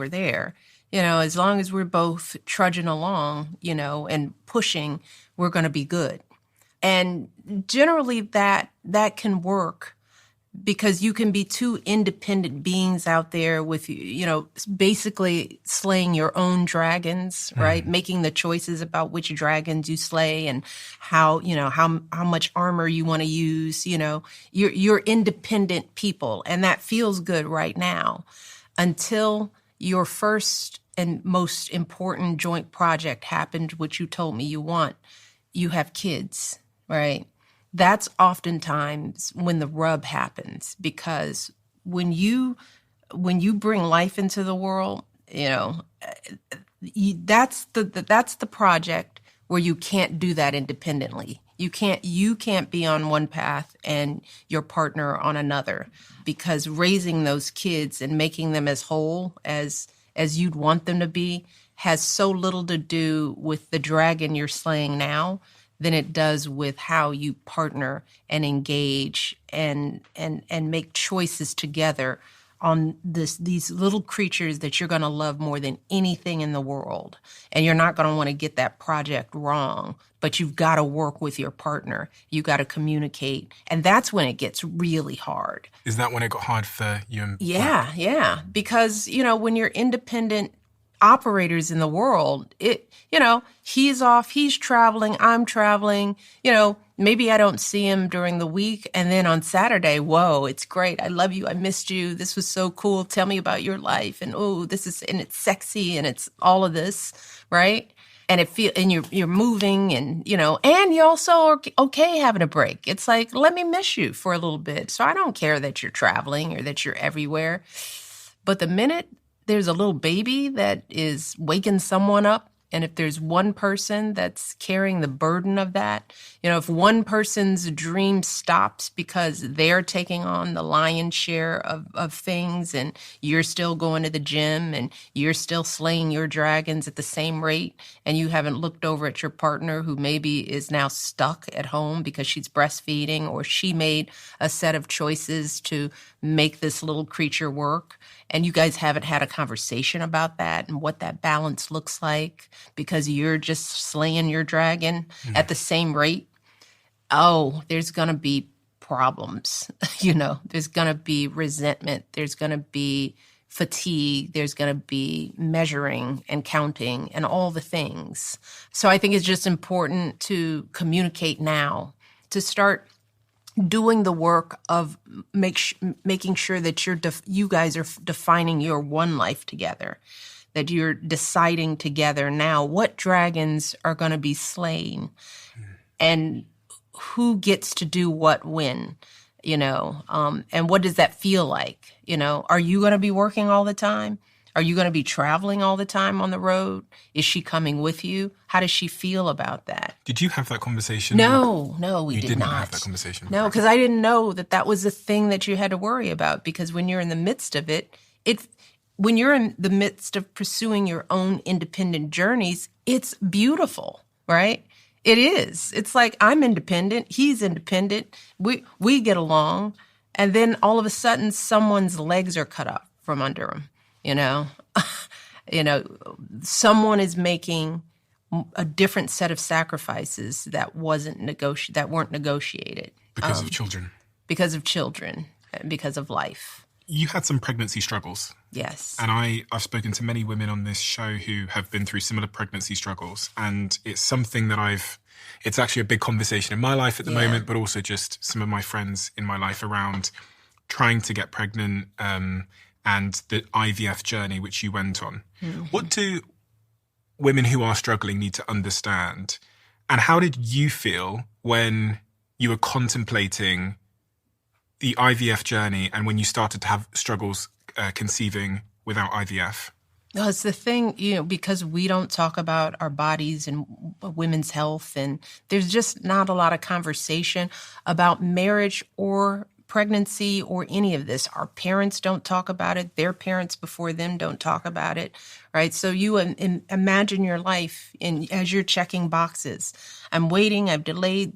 there, as long as we're both trudging along, and pushing, we're going to be good. And generally that can work because you can be two independent beings out there with, basically slaying your own dragons, right? Making the choices about which dragons you slay and how much armor you want to use. You're independent people, and that feels good right now until your first and most important joint project happened, which you told me you want. You have kids, right? That's oftentimes when the rub happens, because when you bring life into the world, that's the project where you can't do that independently. You can't be on one path and your partner on another, because raising those kids and making them as whole as you'd want them to be has so little to do with the dragon you're slaying now than it does with how you partner and engage and make choices together on these little creatures that you're going to love more than anything in the world. And you're not going to want to get that project wrong, but you've got to work with your partner. You got to communicate. And that's when it gets really hard. Is that when it got hard for you and Yeah. Because, when you're independent operators in the world, he's off, he's traveling, I'm traveling, maybe I don't see him during the week. And then on Saturday, whoa, it's great. I love you. I missed you. This was so cool. Tell me about your life. And and it's sexy and it's all of this, right? And you're moving and you also are okay having a break. It's like, let me miss you for a little bit. So I don't care that you're traveling or that you're everywhere. But the minute there's a little baby that is waking someone up, and if there's one person that's carrying the burden of that, if one person's dream stops because they're taking on the lion's share of things, and you're still going to the gym and you're still slaying your dragons at the same rate, and you haven't looked over at your partner who maybe is now stuck at home because she's breastfeeding, or she made a set of choices to make this little creature work, and you guys haven't had a conversation about that and what that balance looks like because you're just slaying your dragon at the same rate, there's going to be problems. There's going to be resentment. There's going to be fatigue. There's going to be measuring and counting and all the things. So I think it's just important to communicate now, to start doing the work of making sure that you guys are defining your one life together, that you're deciding together now what dragons are going to be slain and who gets to do what when, and what does that feel like? Are you going to be working all the time? Are you going to be traveling all the time on the road? Is she coming with you? How does she feel about that? Did you have that conversation? No, we you did didn't not have that conversation. No, because I didn't know that was the thing that you had to worry about. Because when you're in the midst of it, when you're in the midst of pursuing your own independent journeys, it's beautiful, right? It is. It's like, I'm independent. He's independent. We get along. And then all of a sudden, someone's legs are cut off from under him, you know? Someone is making a different set of sacrifices that weren't negotiated. Because of children. Because of children, because of life. You had some pregnancy struggles. Yes. And I've spoken to many women on this show who have been through similar pregnancy struggles. And it's something that it's actually a big conversation in my life at the moment, but also just some of my friends in my life around trying to get pregnant and the IVF journey which you went on. Mm-hmm. What do women who are struggling need to understand? And how did you feel when you were contemplating the IVF journey and when you started to have struggles conceiving without IVF? No, it's the thing, because we don't talk about our bodies and women's health, and there's just not a lot of conversation about marriage or pregnancy or any of this. Our parents don't talk about it. Their parents before them don't talk about it, right? So you imagine your life as you're checking boxes. I'm waiting. I've delayed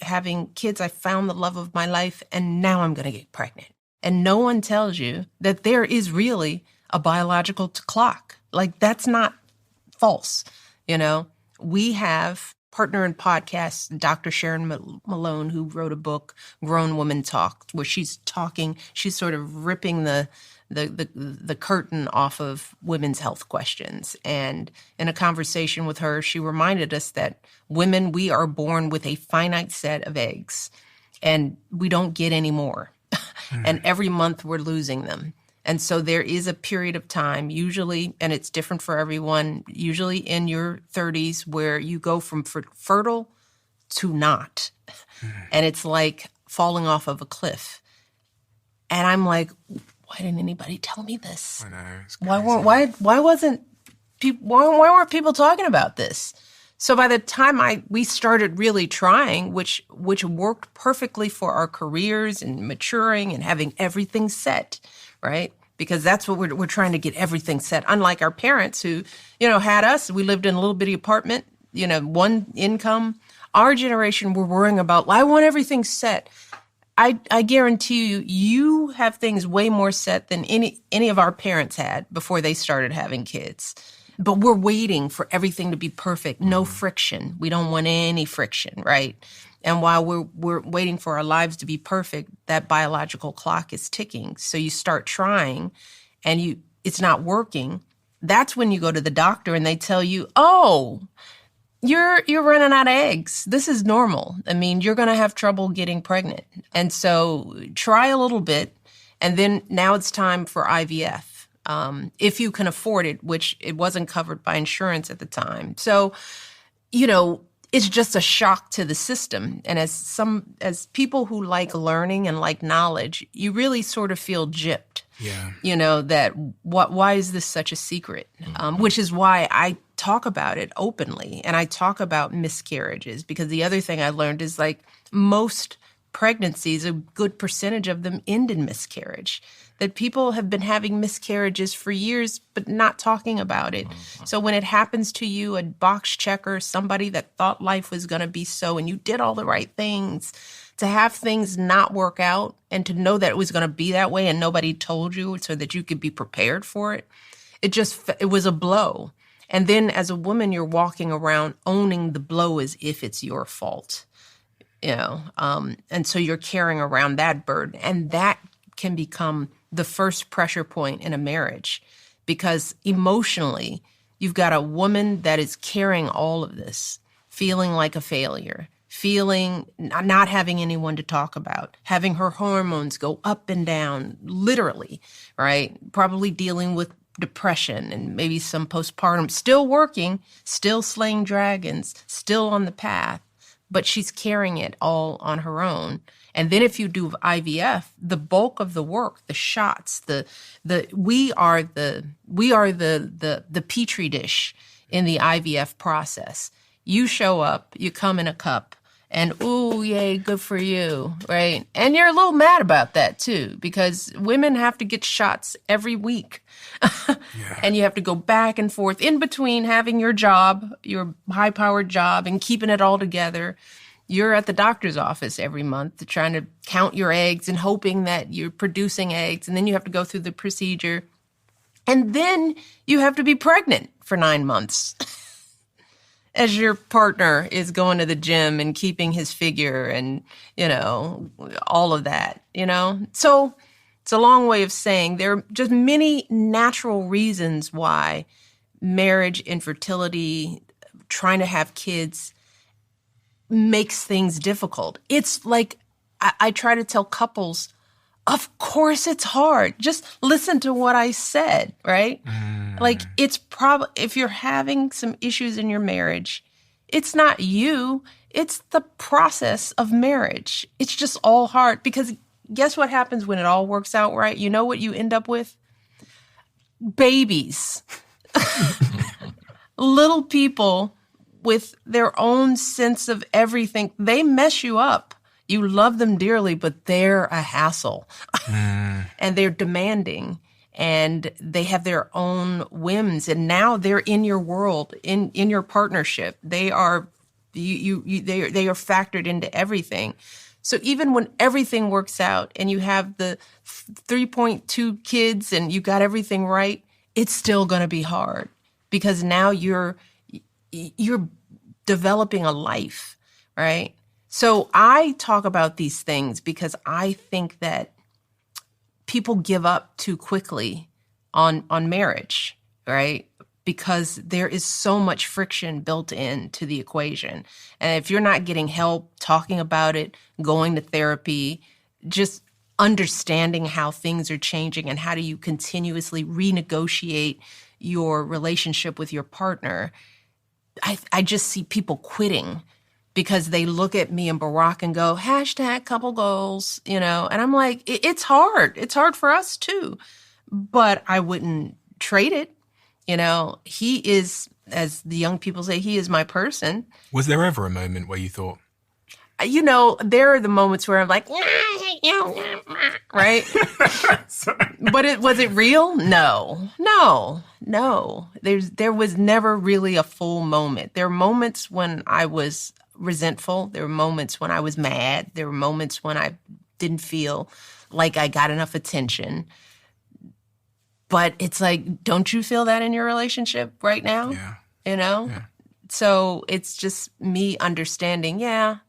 having kids. I found the love of my life, and now I'm going to get pregnant. And no one tells you that there is really a biological clock. Like, that's not false. We have partner in podcasts, Dr. Sharon Malone, who wrote a book, Grown Woman Talk, where she's sort of ripping the curtain off of women's health questions. And in a conversation with her, she reminded us that women, we are born with a finite set of eggs, and we don't get any more. And every month we're losing them. And so there is a period of time, usually, and it's different for everyone, usually in your 30s, where you go from fertile to not. And it's like falling off of a cliff. And I'm like, why didn't anybody tell me this? I know. It's crazy. Why weren't people talking about this? So by the time we started really trying, which worked perfectly for our careers and maturing and having everything set, right? Because that's what we're trying to get everything set. Unlike our parents who, had us, we lived in a little bitty apartment, one income. Our generation, we're worrying about, I want everything set. I guarantee you have things way more set than any of our parents had before they started having kids. But we're waiting for everything to be perfect, no friction. We don't want any friction, right? And while we're waiting for our lives to be perfect, that biological clock is ticking. So you start trying and it's not working. That's when you go to the doctor and they tell you, oh, you're running out of eggs. This is normal. I mean, you're going to have trouble getting pregnant. And so try a little bit. And then now it's time for IVF. If you can afford it, which it wasn't covered by insurance at the time. So, it's just a shock to the system. And as people who like learning and like knowledge, you really sort of feel gypped. Yeah. That why is this such a secret? Which is why I talk about it openly. And I talk about miscarriages, because the other thing I learned is most pregnancies, a good percentage of them end in miscarriage. That people have been having miscarriages for years, but not talking about it. So when it happens to you, a box checker, somebody that thought life was going to be so, and you did all the right things, to have things not work out and to know that it was going to be that way and nobody told you so that you could be prepared for it, it was a blow. And then as a woman, you're walking around owning the blow as if it's your fault. And so you're carrying around that burden, and that can become the first pressure point in a marriage, because emotionally, you've got a woman that is carrying all of this, feeling like a failure, feeling not having anyone to talk about, having her hormones go up and down, literally, right? Probably dealing with depression and maybe some postpartum, still working, still slaying dragons, still on the path, but she's carrying it all on her own. And then if you do IVF, the bulk of the work, the shots, we are the petri dish in the IVF process. You show up, you come in a cup, And, ooh, yay, good for you, right? And you're a little mad about that, too, because women have to get shots every week. And you have to go back and forth in between having your job, your high-powered job, and keeping it all together. You're at the doctor's office every month trying to count your eggs and hoping that you're producing eggs. And then you have to go through the procedure. And then you have to be pregnant for 9 months. As your partner is going to the gym and keeping his figure and, all of that, So it's a long way of saying there are just many natural reasons why marriage, infertility, trying to have kids makes things difficult. It's like I try to tell couples, of course it's hard. Just listen to what I said, right? Like it's probably, if you're having some issues in your marriage, it's not you, it's the process of marriage. It's just all hard because guess what happens when it all works out right? You know what you end up with? Babies. Little people with their own sense of everything. They mess you up. You love them dearly, but they're a hassle. And they're demanding. And they have their own whims, and now they're in your world, in your partnership. They are they are factored into everything. So even when everything works out, and you have the 3.2 kids, and you got everything right, it's still going to be hard because now you're developing a life, right? So I talk about these things because I think that people give up too quickly on marriage, right? Because there is so much friction built into the equation. And if you're not getting help, talking about it, going to therapy, just understanding how things are changing and how do you continuously renegotiate your relationship with your partner, I just see people quitting because they look at me and Barack and go, #couple goals, and I'm like, it's hard. It's hard for us too, but I wouldn't trade it. He is, as the young people say, he is my person. Was there ever a moment where you thought? There are the moments where I'm like, right? But was it real? No. There was never really a full moment. There are moments when I was resentful. There were moments when I was mad. There were moments when I didn't feel like I got enough attention. But it's like, don't you feel that in your relationship right now? Yeah. Yeah. So it's just me understanding, I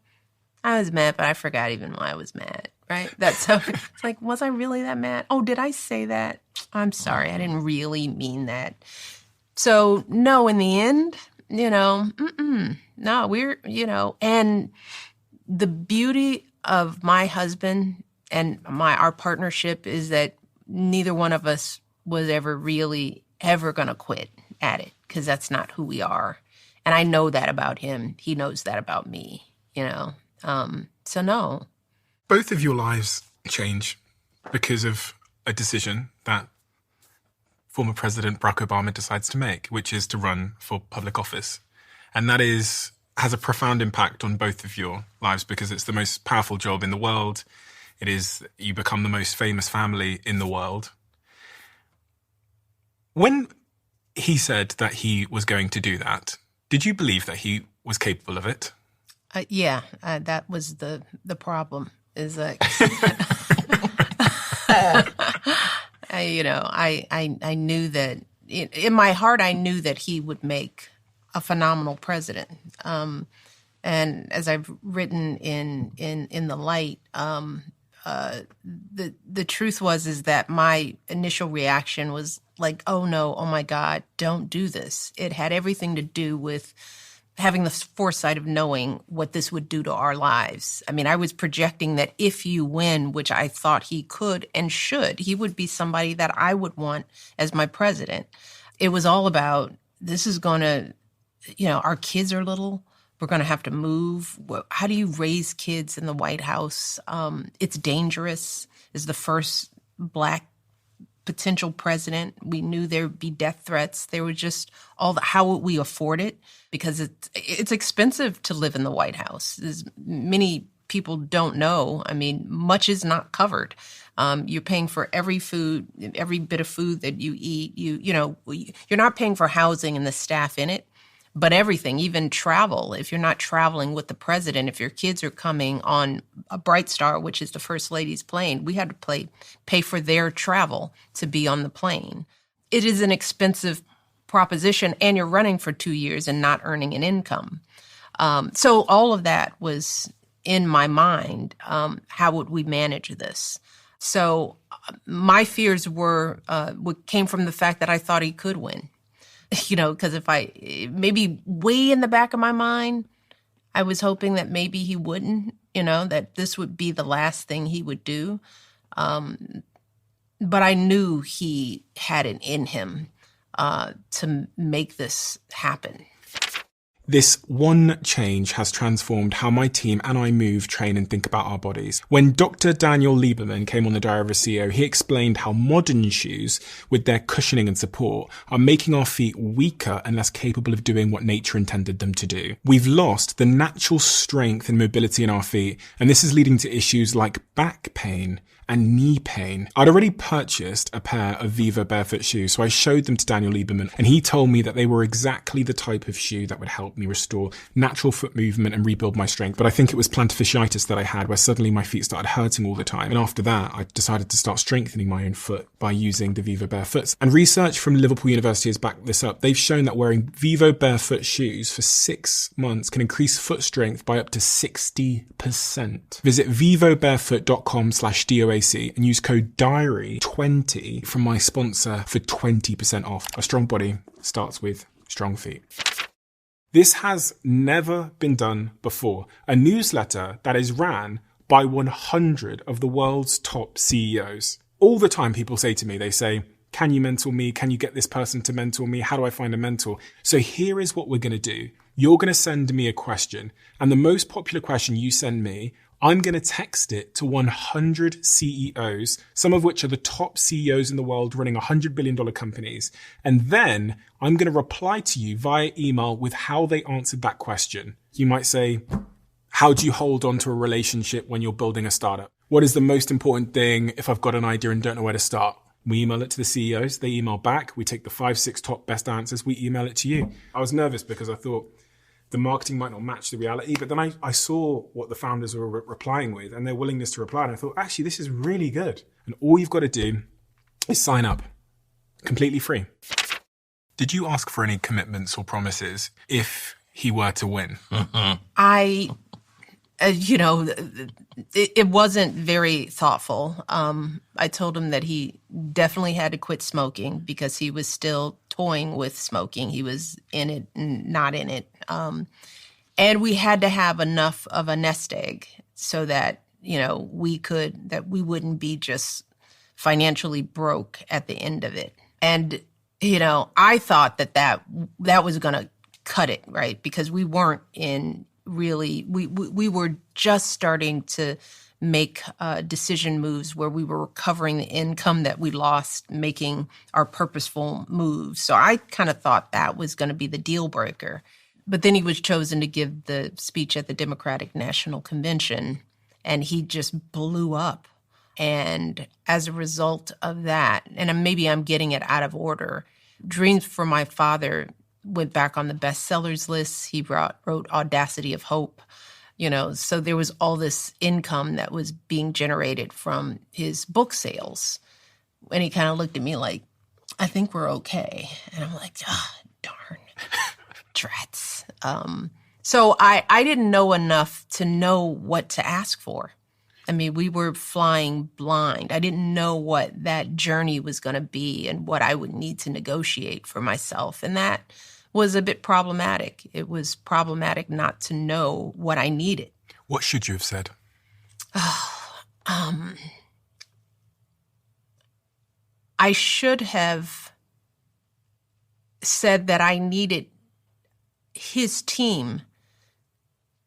was mad, but I forgot even why I was mad, right? That's so, it's like, was I really that mad? Oh, did I say that? I'm sorry. I didn't really mean that. So no, in the end, no, we're, and the beauty of my husband and our partnership is that neither one of us was ever really ever going to quit at it because that's not who we are. And I know that about him. He knows that about me, so no. Both of your lives change because of a decision that former President Barack Obama decides to make, which is to run for public office. And that has a profound impact on both of your lives because it's the most powerful job in the world. You become the most famous family in the world. When he said that he was going to do that, did you believe that he was capable of it? That was the problem. Is like, I knew that in my heart, I knew that he would make a phenomenal president. And as I've written in the light, the truth is that my initial reaction was like, oh no, oh my God, don't do this. It had everything to do with having the foresight of knowing what this would do to our lives. I mean, I was projecting that if you win, which I thought he could and should, he would be somebody that I would want as my president. It was all about, this is going to, our kids are little. We're going to have to move. How do you raise kids in the White House? It's dangerous. It's the first Black potential president. We knew there would be death threats. There were just how would we afford it? Because it's expensive to live in the White House. As many people don't know. I mean, much is not covered. You're paying for every bit of food that you eat. You're not paying for housing and the staff in it, but everything, even travel. If you're not traveling with the president, if your kids are coming on a Bright Star, which is the First Lady's plane, we had to pay for their travel to be on the plane. It is an expensive proposition, and you're running for 2 years and not earning an income. So all of that was in my mind. How would we manage this? So my fears came from the fact that I thought he could win. Because maybe way in the back of my mind, I was hoping that maybe he wouldn't, that this would be the last thing he would do. But I knew he had it in him to make this happen. This one change has transformed how my team and I move, train, and think about our bodies. When Dr. Daniel Lieberman came on the Diary of a CEO, he explained how modern shoes, with their cushioning and support, are making our feet weaker and less capable of doing what nature intended them to do. We've lost the natural strength and mobility in our feet, and this is leading to issues like back pain and knee pain. I'd already purchased a pair of Vivo barefoot shoes, so I showed them to Daniel Lieberman, and he told me that they were exactly the type of shoe that would help me restore natural foot movement and rebuild my strength. But I think it was plantar fasciitis that I had, where suddenly my feet started hurting all the time. And after that, I decided to start strengthening my own foot by using the Vivo barefoots. And research from Liverpool University has backed this up. They've shown that wearing Vivo barefoot shoes for 6 months can increase foot strength by up to 60%. Visit vivobarefoot.com/DOAC and use code DIARY20 from my sponsor for 20% off. A strong body starts with strong feet. This has never been done before. A newsletter that is ran by 100 of the world's top CEOs. All the time people say to me, they say, can you mentor me? Can you get this person to mentor me? How do I find a mentor? So here is what we're going to do. You're going to send me a question, and the most popular question you send me, I'm going to text it to 100 CEOs, some of which are the top CEOs in the world running $100 billion companies. And then I'm going to reply to you via email with how they answered that question. You might say, how do you hold on to a relationship when you're building a startup? What is the most important thing if I've got an idea and don't know where to start? We email it to the CEOs. They email back. We take the 5-6 top best answers. We email it to you. I was nervous because I thought, the marketing might not match the reality, but then I saw what the founders were replying with and their willingness to reply. And I thought, actually, this is really good. And all you've got to do is sign up. Completely free. Did you ask for any commitments or promises if he were to win? It wasn't very thoughtful. I told him that he definitely had to quit smoking because he was still toying with smoking. He was in it and not in it. And we had to have enough of a nest egg so that, we wouldn't be just financially broke at the end of it. And, I thought that was going to cut it, right? Because we weren't in really, we were just starting to make decision moves where we were recovering the income that we lost making our purposeful moves. So I kind of thought that was going to be the deal breaker. But then he was chosen to give the speech at the Democratic National Convention, and he just blew up. And as a result of that, and maybe I'm getting it out of order, Dreams for My Father went back on the bestsellers list. He wrote Audacity of Hope. So there was all this income that was being generated from his book sales. And he kind of looked at me like, I think we're okay. And I'm like, darn, drats. So I didn't know enough to know what to ask for. I mean, we were flying blind. I didn't know what that journey was going to be and what I would need to negotiate for myself. And that was a bit problematic. It was problematic not to know what I needed. What should you have said? I should have said that I needed his team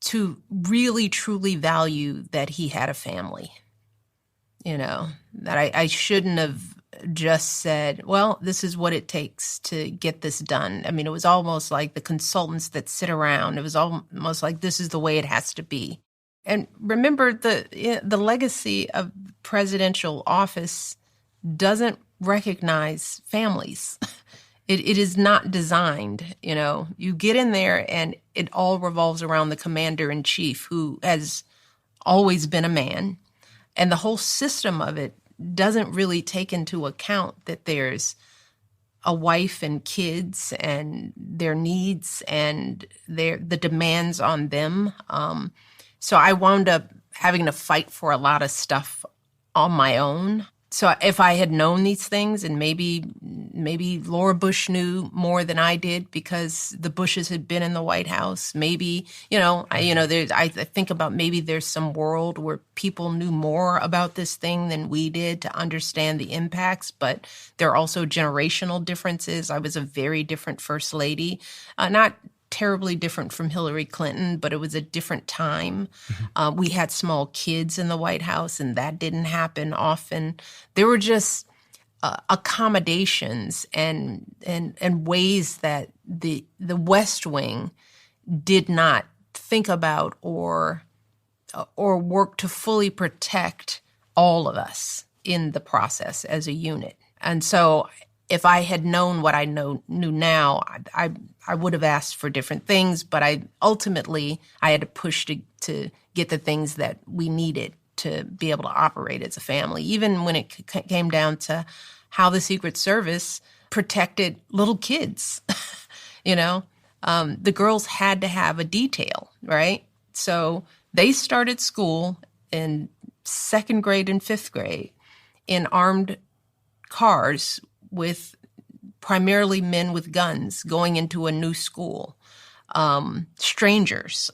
to really, truly value that he had a family. that I shouldn't have just said, well, this is what it takes to get this done. I mean, it was almost like the consultants that sit around. It was almost like this is the way it has to be. And remember, the legacy of presidential office doesn't recognize families. It is not designed, You get in there and it all revolves around the commander-in-chief, who has always been a man. And the whole system of it doesn't really take into account that there's a wife and kids and their needs and the demands on them. So I wound up having to fight for a lot of stuff on my own. So if I had known these things, and maybe Laura Bush knew more than I did because the Bushes had been in the White House, maybe, I think about maybe there's some world where people knew more about this thing than we did to understand the impacts, but there are also generational differences. I was a very different first lady, not terribly different from Hillary Clinton, but it was a different time. Mm-hmm. We had small kids in the White House, and that didn't happen often. There were just accommodations and ways that the West Wing did not think about or work to fully protect all of us in the process as a unit. And so if I had known what I knew now, I would have asked for different things, but I had to push to get the things that we needed to be able to operate as a family, even when it came down to how the Secret Service protected little kids. The girls had to have a detail, right? So they started school in 2nd grade and 5th grade in armed cars with primarily men with guns going into a new school, strangers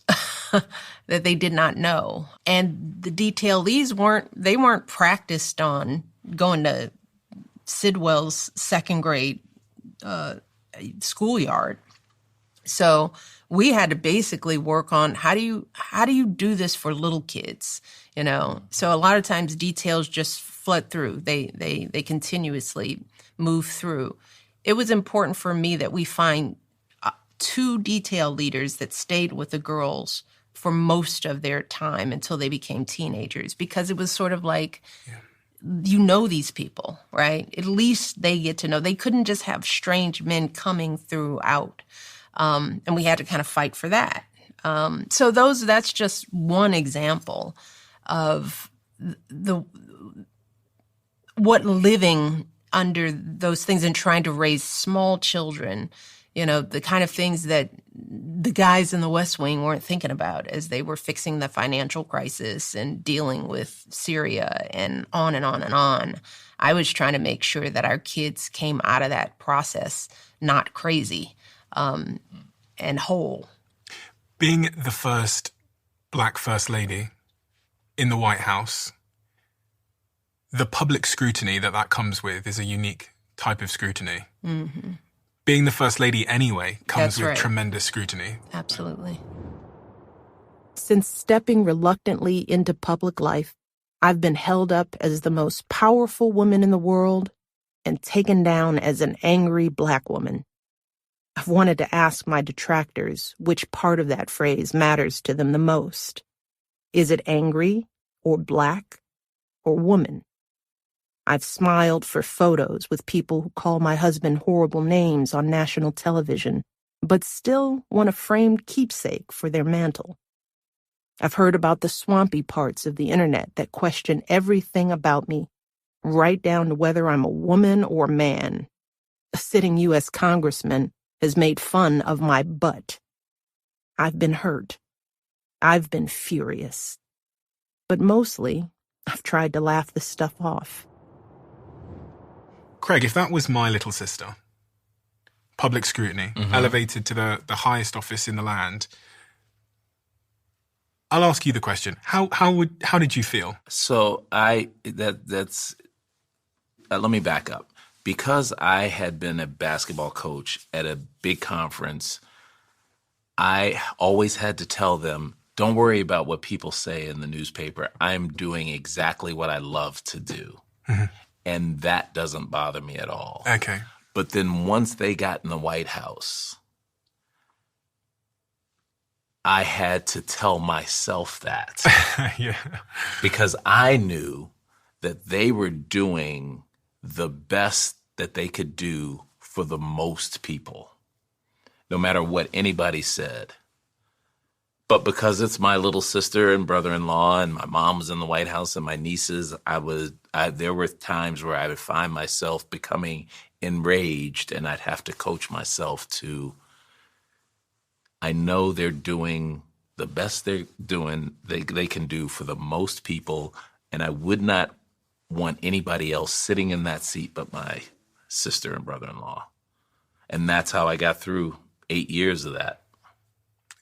that they did not know. And the detailees weren't practiced on going to Sidwell's 2nd grade schoolyard. So we had to basically work on how do you do this for little kids, So a lot of times details just flood through. They continuously move through. It was important for me that we find 2 detail leaders that stayed with the girls for most of their time until they became teenagers, because it was sort of like, these people, right? At least they get to know. They couldn't just have strange men coming throughout. And we had to kind of fight for that. So that's just one example of what living under those things and trying to raise small children, the kind of things that the guys in the West Wing weren't thinking about as they were fixing the financial crisis and dealing with Syria and on and on and on. I was trying to make sure that our kids came out of that process not crazy and whole. Being the first Black First Lady in the White House, the public scrutiny that comes with is a unique type of scrutiny. Mm-hmm. Being the First Lady anyway comes with tremendous scrutiny. Absolutely. Since stepping reluctantly into public life, I've been held up as the most powerful woman in the world and taken down as an angry Black woman. I've wanted to ask my detractors which part of that phrase matters to them the most. Is it angry or Black or woman? I've smiled for photos with people who call my husband horrible names on national television, but still want a framed keepsake for their mantle. I've heard about the swampy parts of the internet that question everything about me, right down to whether I'm a woman or man. A sitting U.S. congressman has made fun of my butt. I've been hurt. I've been furious. But mostly, I've tried to laugh this stuff off. Craig, if that was my little sister, public scrutiny, elevated to the highest office in the land, I'll ask you the question. How did you feel? So let me back up. Because I had been a basketball coach at a big conference, I always had to tell them, don't worry about what people say in the newspaper. I'm doing exactly what I love to do. Mm-hmm. And that doesn't bother me at all. Okay. But then once they got in the White House, I had to tell myself that. Yeah. Because I knew that they were doing the best that they could do for the most people, no matter what anybody said. But because it's my little sister and brother-in-law and my mom was in the White House and my nieces, there were times where I would find myself becoming enraged, and I'd have to coach myself to, I know they're doing the best they can do for the most people, and I would not want anybody else sitting in that seat but my sister and brother-in-law. And that's how I got through 8 years of that.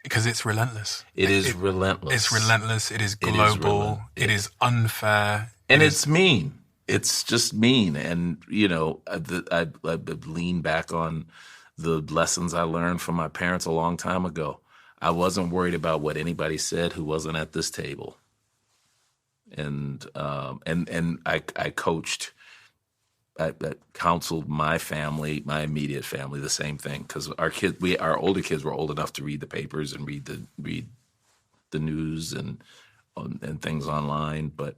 Because it's relentless. It is relentless. It's relentless. It is global. It is unfair. And it's mean. It's just mean. And, you know, I lean back on the lessons I learned from my parents a long time ago. I wasn't worried about what anybody said who wasn't at this table. And I coached, I counseled my family, my immediate family, the same thing, because our older kids were old enough to read the papers and read the news and things online. But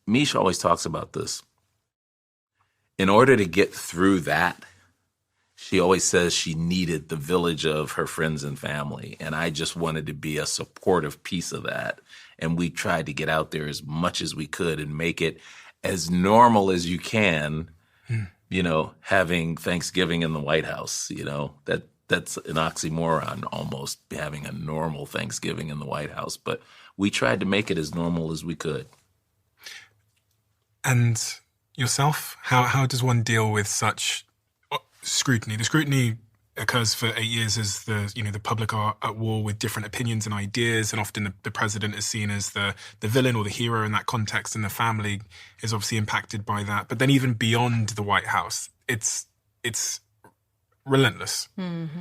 Mish always talks about this. In order to get through that, she always says she needed the village of her friends and family, and I just wanted to be a supportive piece of that. And we tried to get out there as much as we could and make it as normal as you can, you know, having Thanksgiving in the White House, you know, that's an oxymoron almost, having a normal Thanksgiving in the White House. But we tried to make it as normal as we could. And yourself, how does one deal with such scrutiny? The scrutiny occurs for 8 years as the public are at war with different opinions and ideas, and often the president is seen as the villain or the hero in that context, and the family is obviously impacted by that. But then even beyond the White House, it's relentless. Mm-hmm.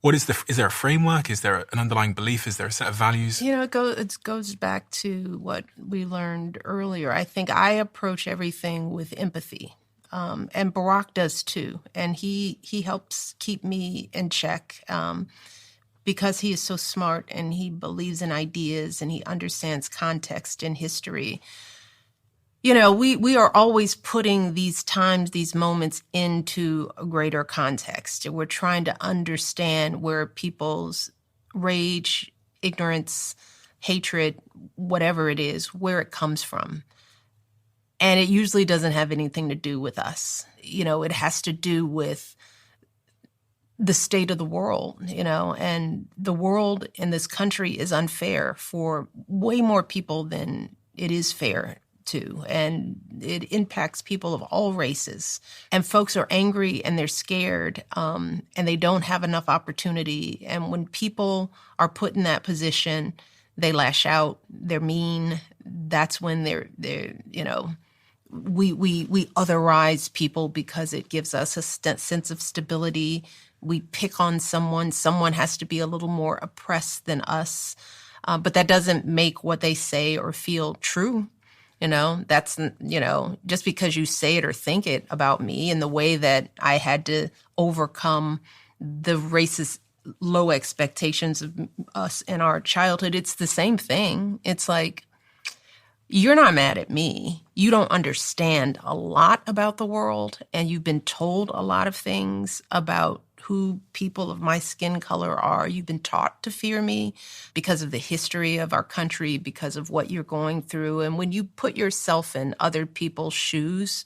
Is there a framework? Is there an underlying belief? Is there a set of values? You know, it goes back to what we learned earlier. I think I approach everything with empathy. And Barack does too. And he helps keep me in check because he is so smart and he believes in ideas and he understands context and history. You know, we are always putting these times, these moments into a greater context. We're trying to understand where people's rage, ignorance, hatred, whatever it is, where it comes from. And it usually doesn't have anything to do with us. You know, it has to do with the state of the world, you know, and the world in this country is unfair for way more people than it is fair to. And it impacts people of all races. And folks are angry and they're scared and they don't have enough opportunity. And when people are put in that position, they lash out, they're mean. That's when they're you know, we otherize people because it gives us a sense of stability. We pick on someone. Someone has to be a little more oppressed than us. But that doesn't make what they say or feel true. You know, that's, you know, just because you say it or think it about me and the way that I had to overcome the racist low expectations of us in our childhood, it's the same thing. It's like, you're not mad at me. You don't understand a lot about the world, and you've been told a lot of things about who people of my skin color are. You've been taught to fear me because of the history of our country, because of what you're going through. And when you put yourself in other people's shoes,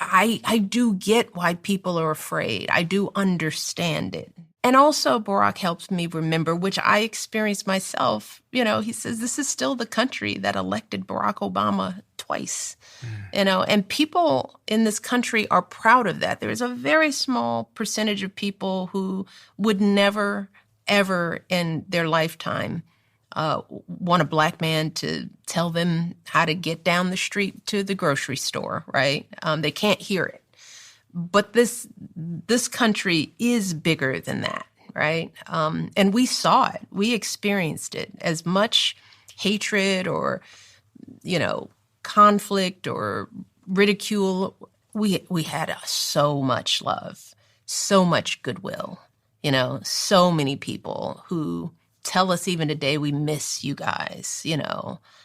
I do get why people are afraid. I do understand it. And also, Barack helps me remember, which I experienced myself. You know, he says, this is still the country that elected Barack Obama twice. You know, and people in this country are proud of that. There is a very small percentage of people who would never, ever in their lifetime want a black man to tell them how to get down the street to the grocery store, right? They can't hear it. But this country is bigger than that. right? And we saw it. We experienced it. As much hatred or, conflict or ridicule, we had so much love, so much goodwill, so many people who tell us even today, we miss you guys,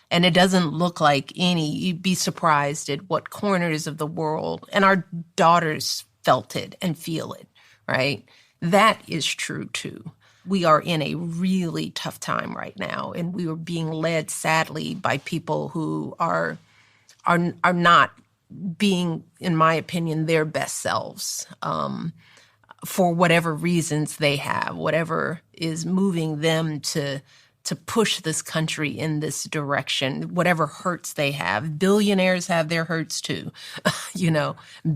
and it doesn't look like you'd be surprised at what corners of the world, and our daughters felt it and feel it, right? That is true too. We are in a really tough time right now, and we are being led, sadly, by people who are not being, in my opinion, their best selves, for whatever reasons they have, whatever is moving them to push this country in this direction, whatever hurts they have. Billionaires have their hurts too,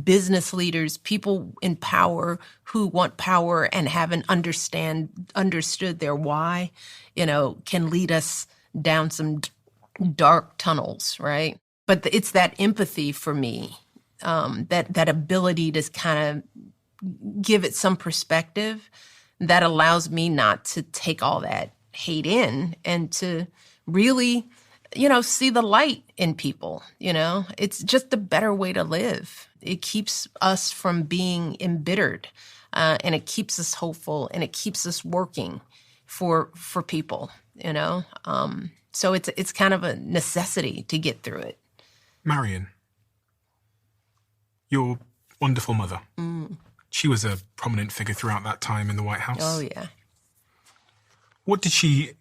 business leaders, people in power who want power and haven't understood their why, can lead us down some dark tunnels, right? But it's that empathy for me, that ability to kind of give it some perspective that allows me not to take all that hate in and to really, see the light in people. It's just a better way to live. It keeps us from being embittered, and it keeps us hopeful, and it keeps us working for people, So it's kind of a necessity to get through it. Marion, your wonderful mother. She was a prominent figure throughout that time in the White House. Oh, yeah. What did she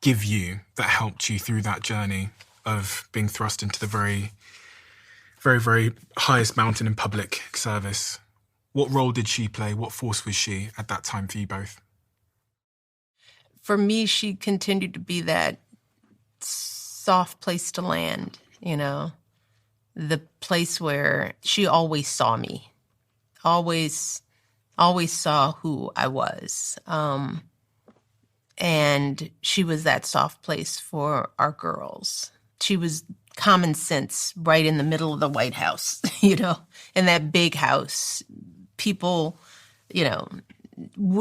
give you that helped you through that journey of being thrust into the very, very, very highest mountain in public service? What role did she play? What force was she at that time for you both? For me, she continued to be that soft place to land, the place where she always saw me, always saw who I was. And she was that soft place for our girls. She was common sense right in the middle of the White House, in that big house. People,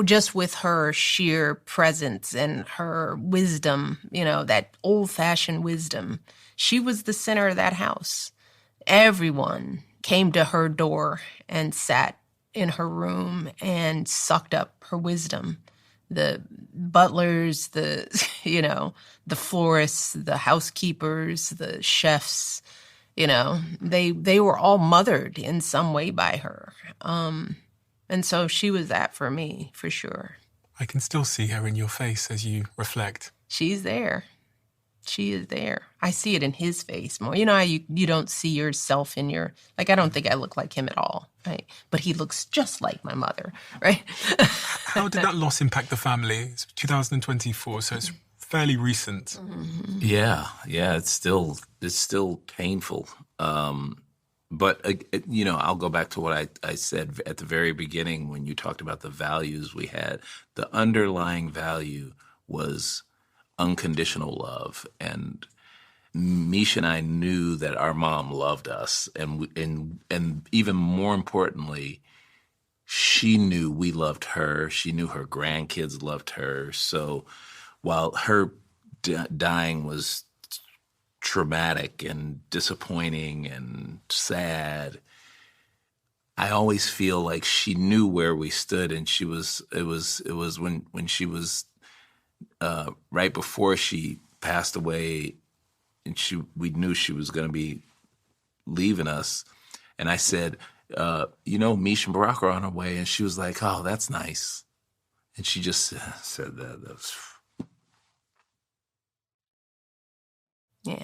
just with her sheer presence and her wisdom, that old-fashioned wisdom, she was the center of that house. Everyone came to her door and sat in her room and sucked up her wisdom. The butlers, the florists, the housekeepers, the chefs, they were all mothered in some way by her. And so she was that for me, for sure. I can still see her in your face as you reflect. She's there. She is there. I see it in his face more. How you don't see yourself in your, I don't think I look like him at all, right? But he looks just like my mother, right? How did that loss impact the family? It's 2024, so it's fairly recent. Mm-hmm. Yeah, it's still painful. But, I'll go back to what I said at the very beginning when you talked about the values we had. The underlying value was unconditional love. And Misha and I knew that our mom loved us. And even more importantly, she knew we loved her. She knew her grandkids loved her. So while her dying was traumatic and disappointing and sad, I always feel like she knew where we stood, and it was when she was right before she passed away, and we knew she was going to be leaving us, and I said, Misha and Barack are on our way, and she was like, "Oh, that's nice," and she just said that. That was. Yeah.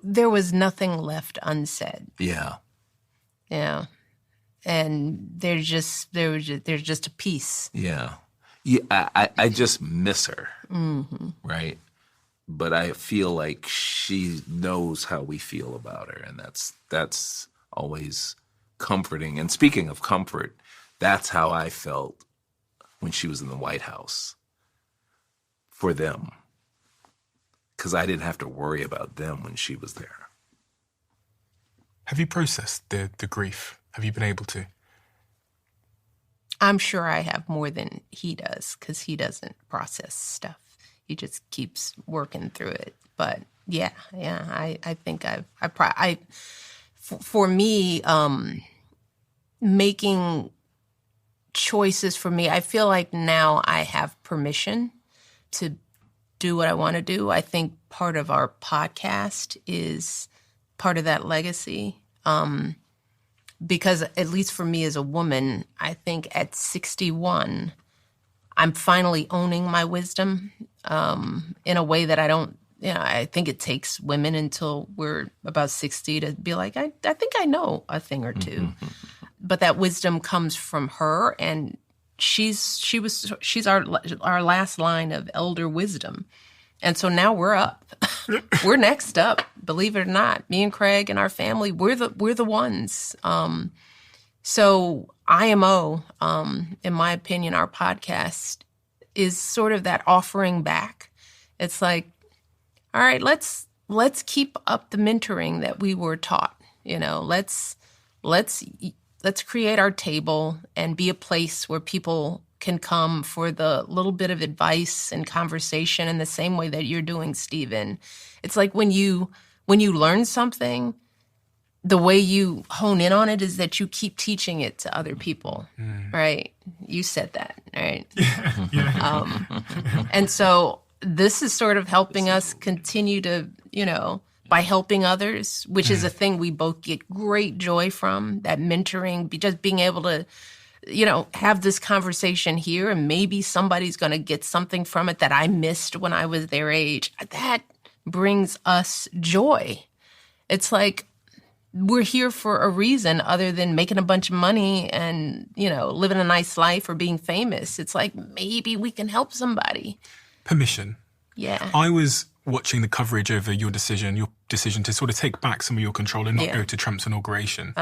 There was nothing left unsaid. Yeah. Yeah. And there's just a peace. Yeah. Yeah. I just miss her. Mm-hmm. Right. But I feel like she knows how we feel about her, and that's always comforting. And speaking of comfort, that's how I felt when she was in the White House for them. Because I didn't have to worry about them when she was there. Have you processed the grief? Have you been able to? I'm sure I have more than he does because he doesn't process stuff. He just keeps working through it. But yeah, I think for me, making choices for me, I feel like now I have permission to do what I want to do. I think part of our podcast is part of that legacy. Because at least for me as a woman, I think at 61, I'm finally owning my wisdom in a way that I don't, I think it takes women until we're about 60 to be like, I think I know a thing or two. But that wisdom comes from her, and she's our last line of elder wisdom. And so now we're up. We're next up. Believe it or not, me and Craig and our family, we're the ones. So IMO, in my opinion, our podcast is sort of that offering back. It's like, all right, let's keep up the mentoring that we were taught. Let's create our table and be a place where people can come for the little bit of advice and conversation in the same way that you're doing, Stephen. It's like when you learn something, the way you hone in on it is that you keep teaching it to other people, right? You said that, right? And so this is sort of helping us continue to, by helping others, which is a thing we both get great joy from, that mentoring, just being able to have this conversation here, and maybe somebody's going to get something from it that I missed when I was their age. That brings us joy. It's like we're here for a reason other than making a bunch of money and, living a nice life or being famous. It's like maybe we can help somebody. Permission. Yeah. I was watching the coverage over your decision to sort of take back some of your control and not go to Trump's inauguration.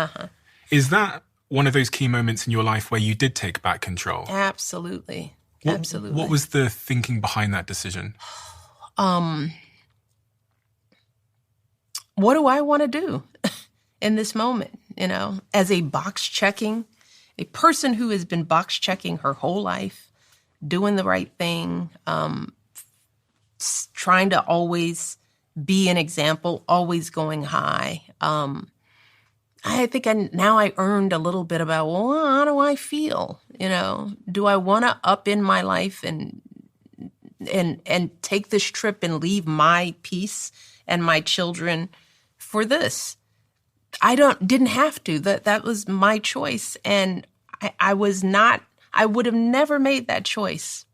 Is that one of those key moments in your life where you did take back control? Absolutely. Absolutely. What was the thinking behind that decision? What do I want to do in this moment? As a person who has been box checking her whole life, doing the right thing, trying to always be an example, always going high. I think now I earned a little bit about, how do I feel? Do I want to up in my life and take this trip and leave my peace and my children for this? I didn't have to. That was my choice, and I would have never made that choice.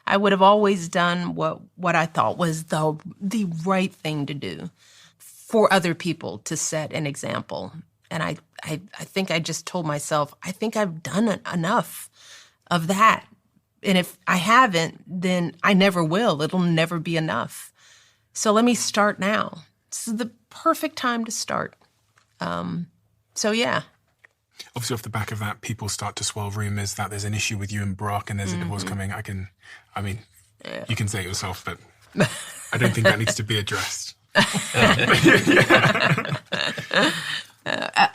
I would have always done what I thought was the right thing to do for other people, to set an example. And I think I just told myself, I think I've done enough of that. And if I haven't, then I never will. It'll never be enough. So let me start now. This is the perfect time to start. So yeah. Obviously, off the back of that, people start to swirl rumors that there's an issue with you and Brock and there's a divorce coming. You can say it yourself, but I don't think that needs to be addressed.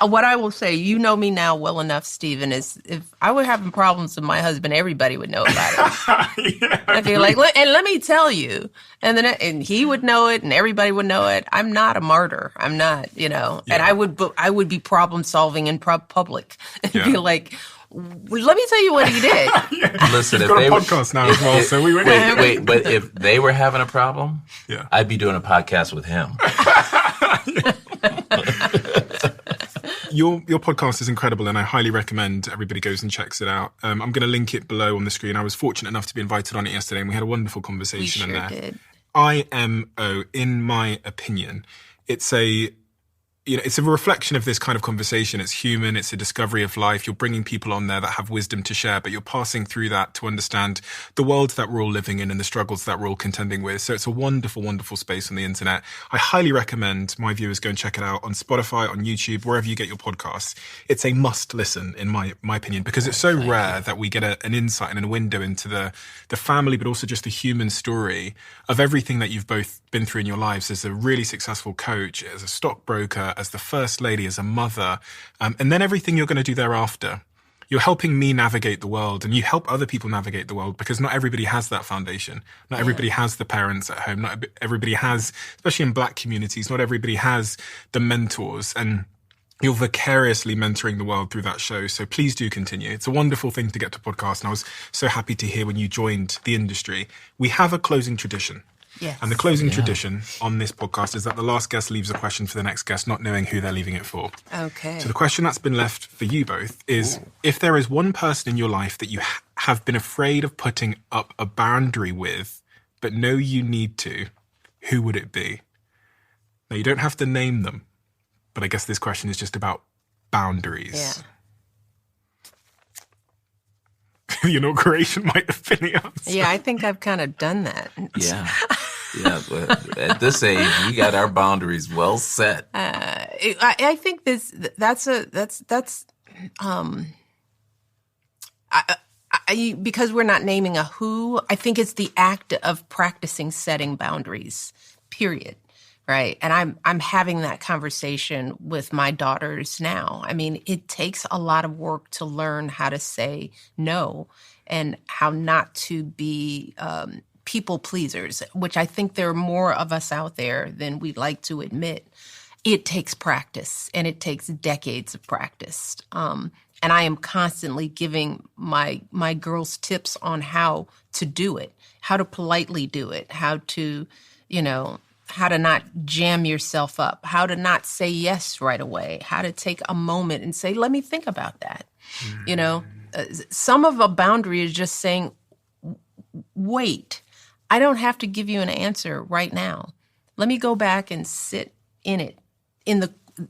What I will say, me now well enough, Stephen, is if I were having problems with my husband, everybody would know about it. I'd be like, and let me tell you, and he would know it, and everybody would know it. I'm not a martyr. I'm not, and I would be problem solving in public and be like, let me tell you what he did. Listen, We've got a podcast now as well, so we would. Wait, but if they were having a problem, I'd be doing a podcast with him. Your podcast is incredible, and I highly recommend everybody goes and checks it out. I'm going to link it below on the screen. I was fortunate enough to be invited on it yesterday, and we had a wonderful conversation. We sure did. IMO, in my opinion, it's a reflection of this kind of conversation. It's human. It's a discovery of life. You're bringing people on there that have wisdom to share, but you're passing through that to understand the world that we're all living in and the struggles that we're all contending with. So it's a wonderful, wonderful space on the internet. I highly recommend my viewers go and check it out on Spotify, on YouTube, wherever you get your podcasts. It's a must listen, in my opinion, because it's so rare that we get an insight and a window into the family, but also just the human story of everything that you've both been through in your lives as a really successful coach, as a stockbroker, as the first lady, as a mother, and then everything you're going to do thereafter. you're helping me navigate the world, and you help other people navigate the world, because not everybody has that foundation. Not everybody has the parents at home. Not everybody has, especially in Black communities, not everybody has the mentors, and you're vicariously mentoring the world through that show. So please do continue. It's a wonderful thing to get to podcast. And I was so happy to hear when you joined the industry. We have a closing tradition. Yes. And the closing tradition on this podcast is that the last guest leaves a question for the next guest, not knowing who they're leaving it for. Okay. So the question that's been left for you both is, if there is one person in your life that you have been afraid of putting up a boundary with, but know you need to, who would it be? Now, you don't have to name them, but I guess this question is just about boundaries. Yeah. The inauguration might have been the answer. Yeah, I think I've kind of done that. Yeah. Yeah, but at this age, we got our boundaries well set. I think because we're not naming a who, I think it's the act of practicing setting boundaries, period. Right. And I'm having that conversation with my daughters now. I mean, it takes a lot of work to learn how to say no and how not to be people pleasers, which I think there are more of us out there than we'd like to admit. It takes practice, and it takes decades of practice. And I am constantly giving my girls tips on how to do it, how to politely do it, how to, how to not jam yourself up, how to not say yes right away, how to take a moment and say, let me think about that. Some of a boundary is just saying, wait, I don't have to give you an answer right now. Let me go back and sit in it, in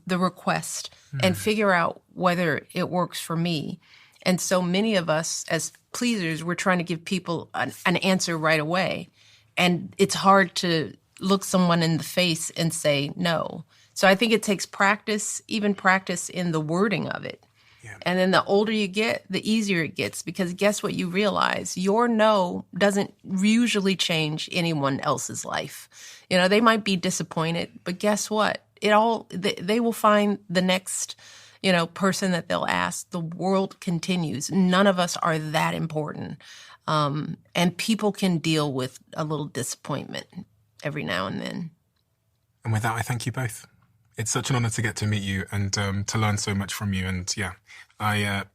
the request, and figure out whether it works for me. And so many of us as pleasers, we're trying to give people an answer right away. And it's hard to look someone in the face and say no. So I think it takes practice, even practice in the wording of it. Yeah. And then the older you get, the easier it gets, because guess what you realize? Your no doesn't usually change anyone else's life. They might be disappointed, but guess what? They will find the next, person that they'll ask. The world continues. None of us are that important. And people can deal with a little disappointment every now and then. And with that, I thank you both. It's such an honor to get to meet you and to learn so much from you. And the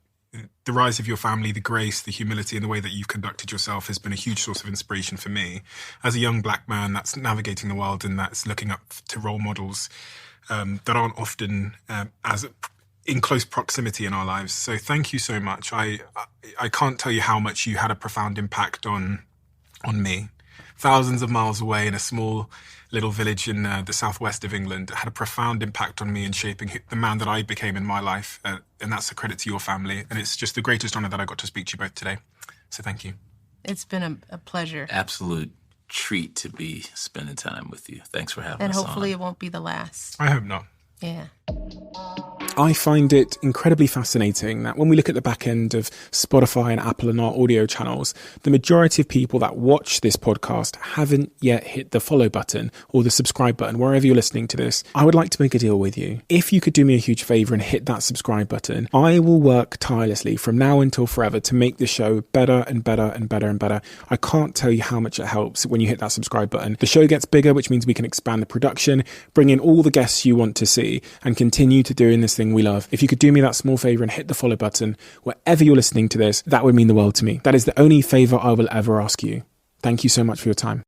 rise of your family, the grace, the humility, and the way that you've conducted yourself has been a huge source of inspiration for me. As a young Black man that's navigating the world and that's looking up to role models that aren't often as in close proximity in our lives. So thank you so much. I can't tell you how much you had a profound impact on me. Thousands of miles away in a small little village in the southwest of England, it had a profound impact on me in shaping the man that I became in my life. And that's a credit to your family. And it's just the greatest honor that I got to speak to you both today. So thank you. It's been a pleasure. Absolute treat to be spending time with you. Thanks for having us on. And hopefully it won't be the last. I hope not. Yeah. I find it incredibly fascinating that when we look at the back end of Spotify and Apple and our audio channels, the majority of people that watch this podcast haven't yet hit the follow button or the subscribe button, wherever you're listening to this. I would like to make a deal with you. If you could do me a huge favor and hit that subscribe button, I will work tirelessly from now until forever to make the show better and better and better and better. I can't tell you how much it helps when you hit that subscribe button. The show gets bigger, which means we can expand the production, bring in all the guests you want to see, and continue to doing this thing we love. If you could do me that small favor and hit the follow button wherever you're listening to this, that would mean the world to me. That is the only favor I will ever ask you. Thank you so much for your time.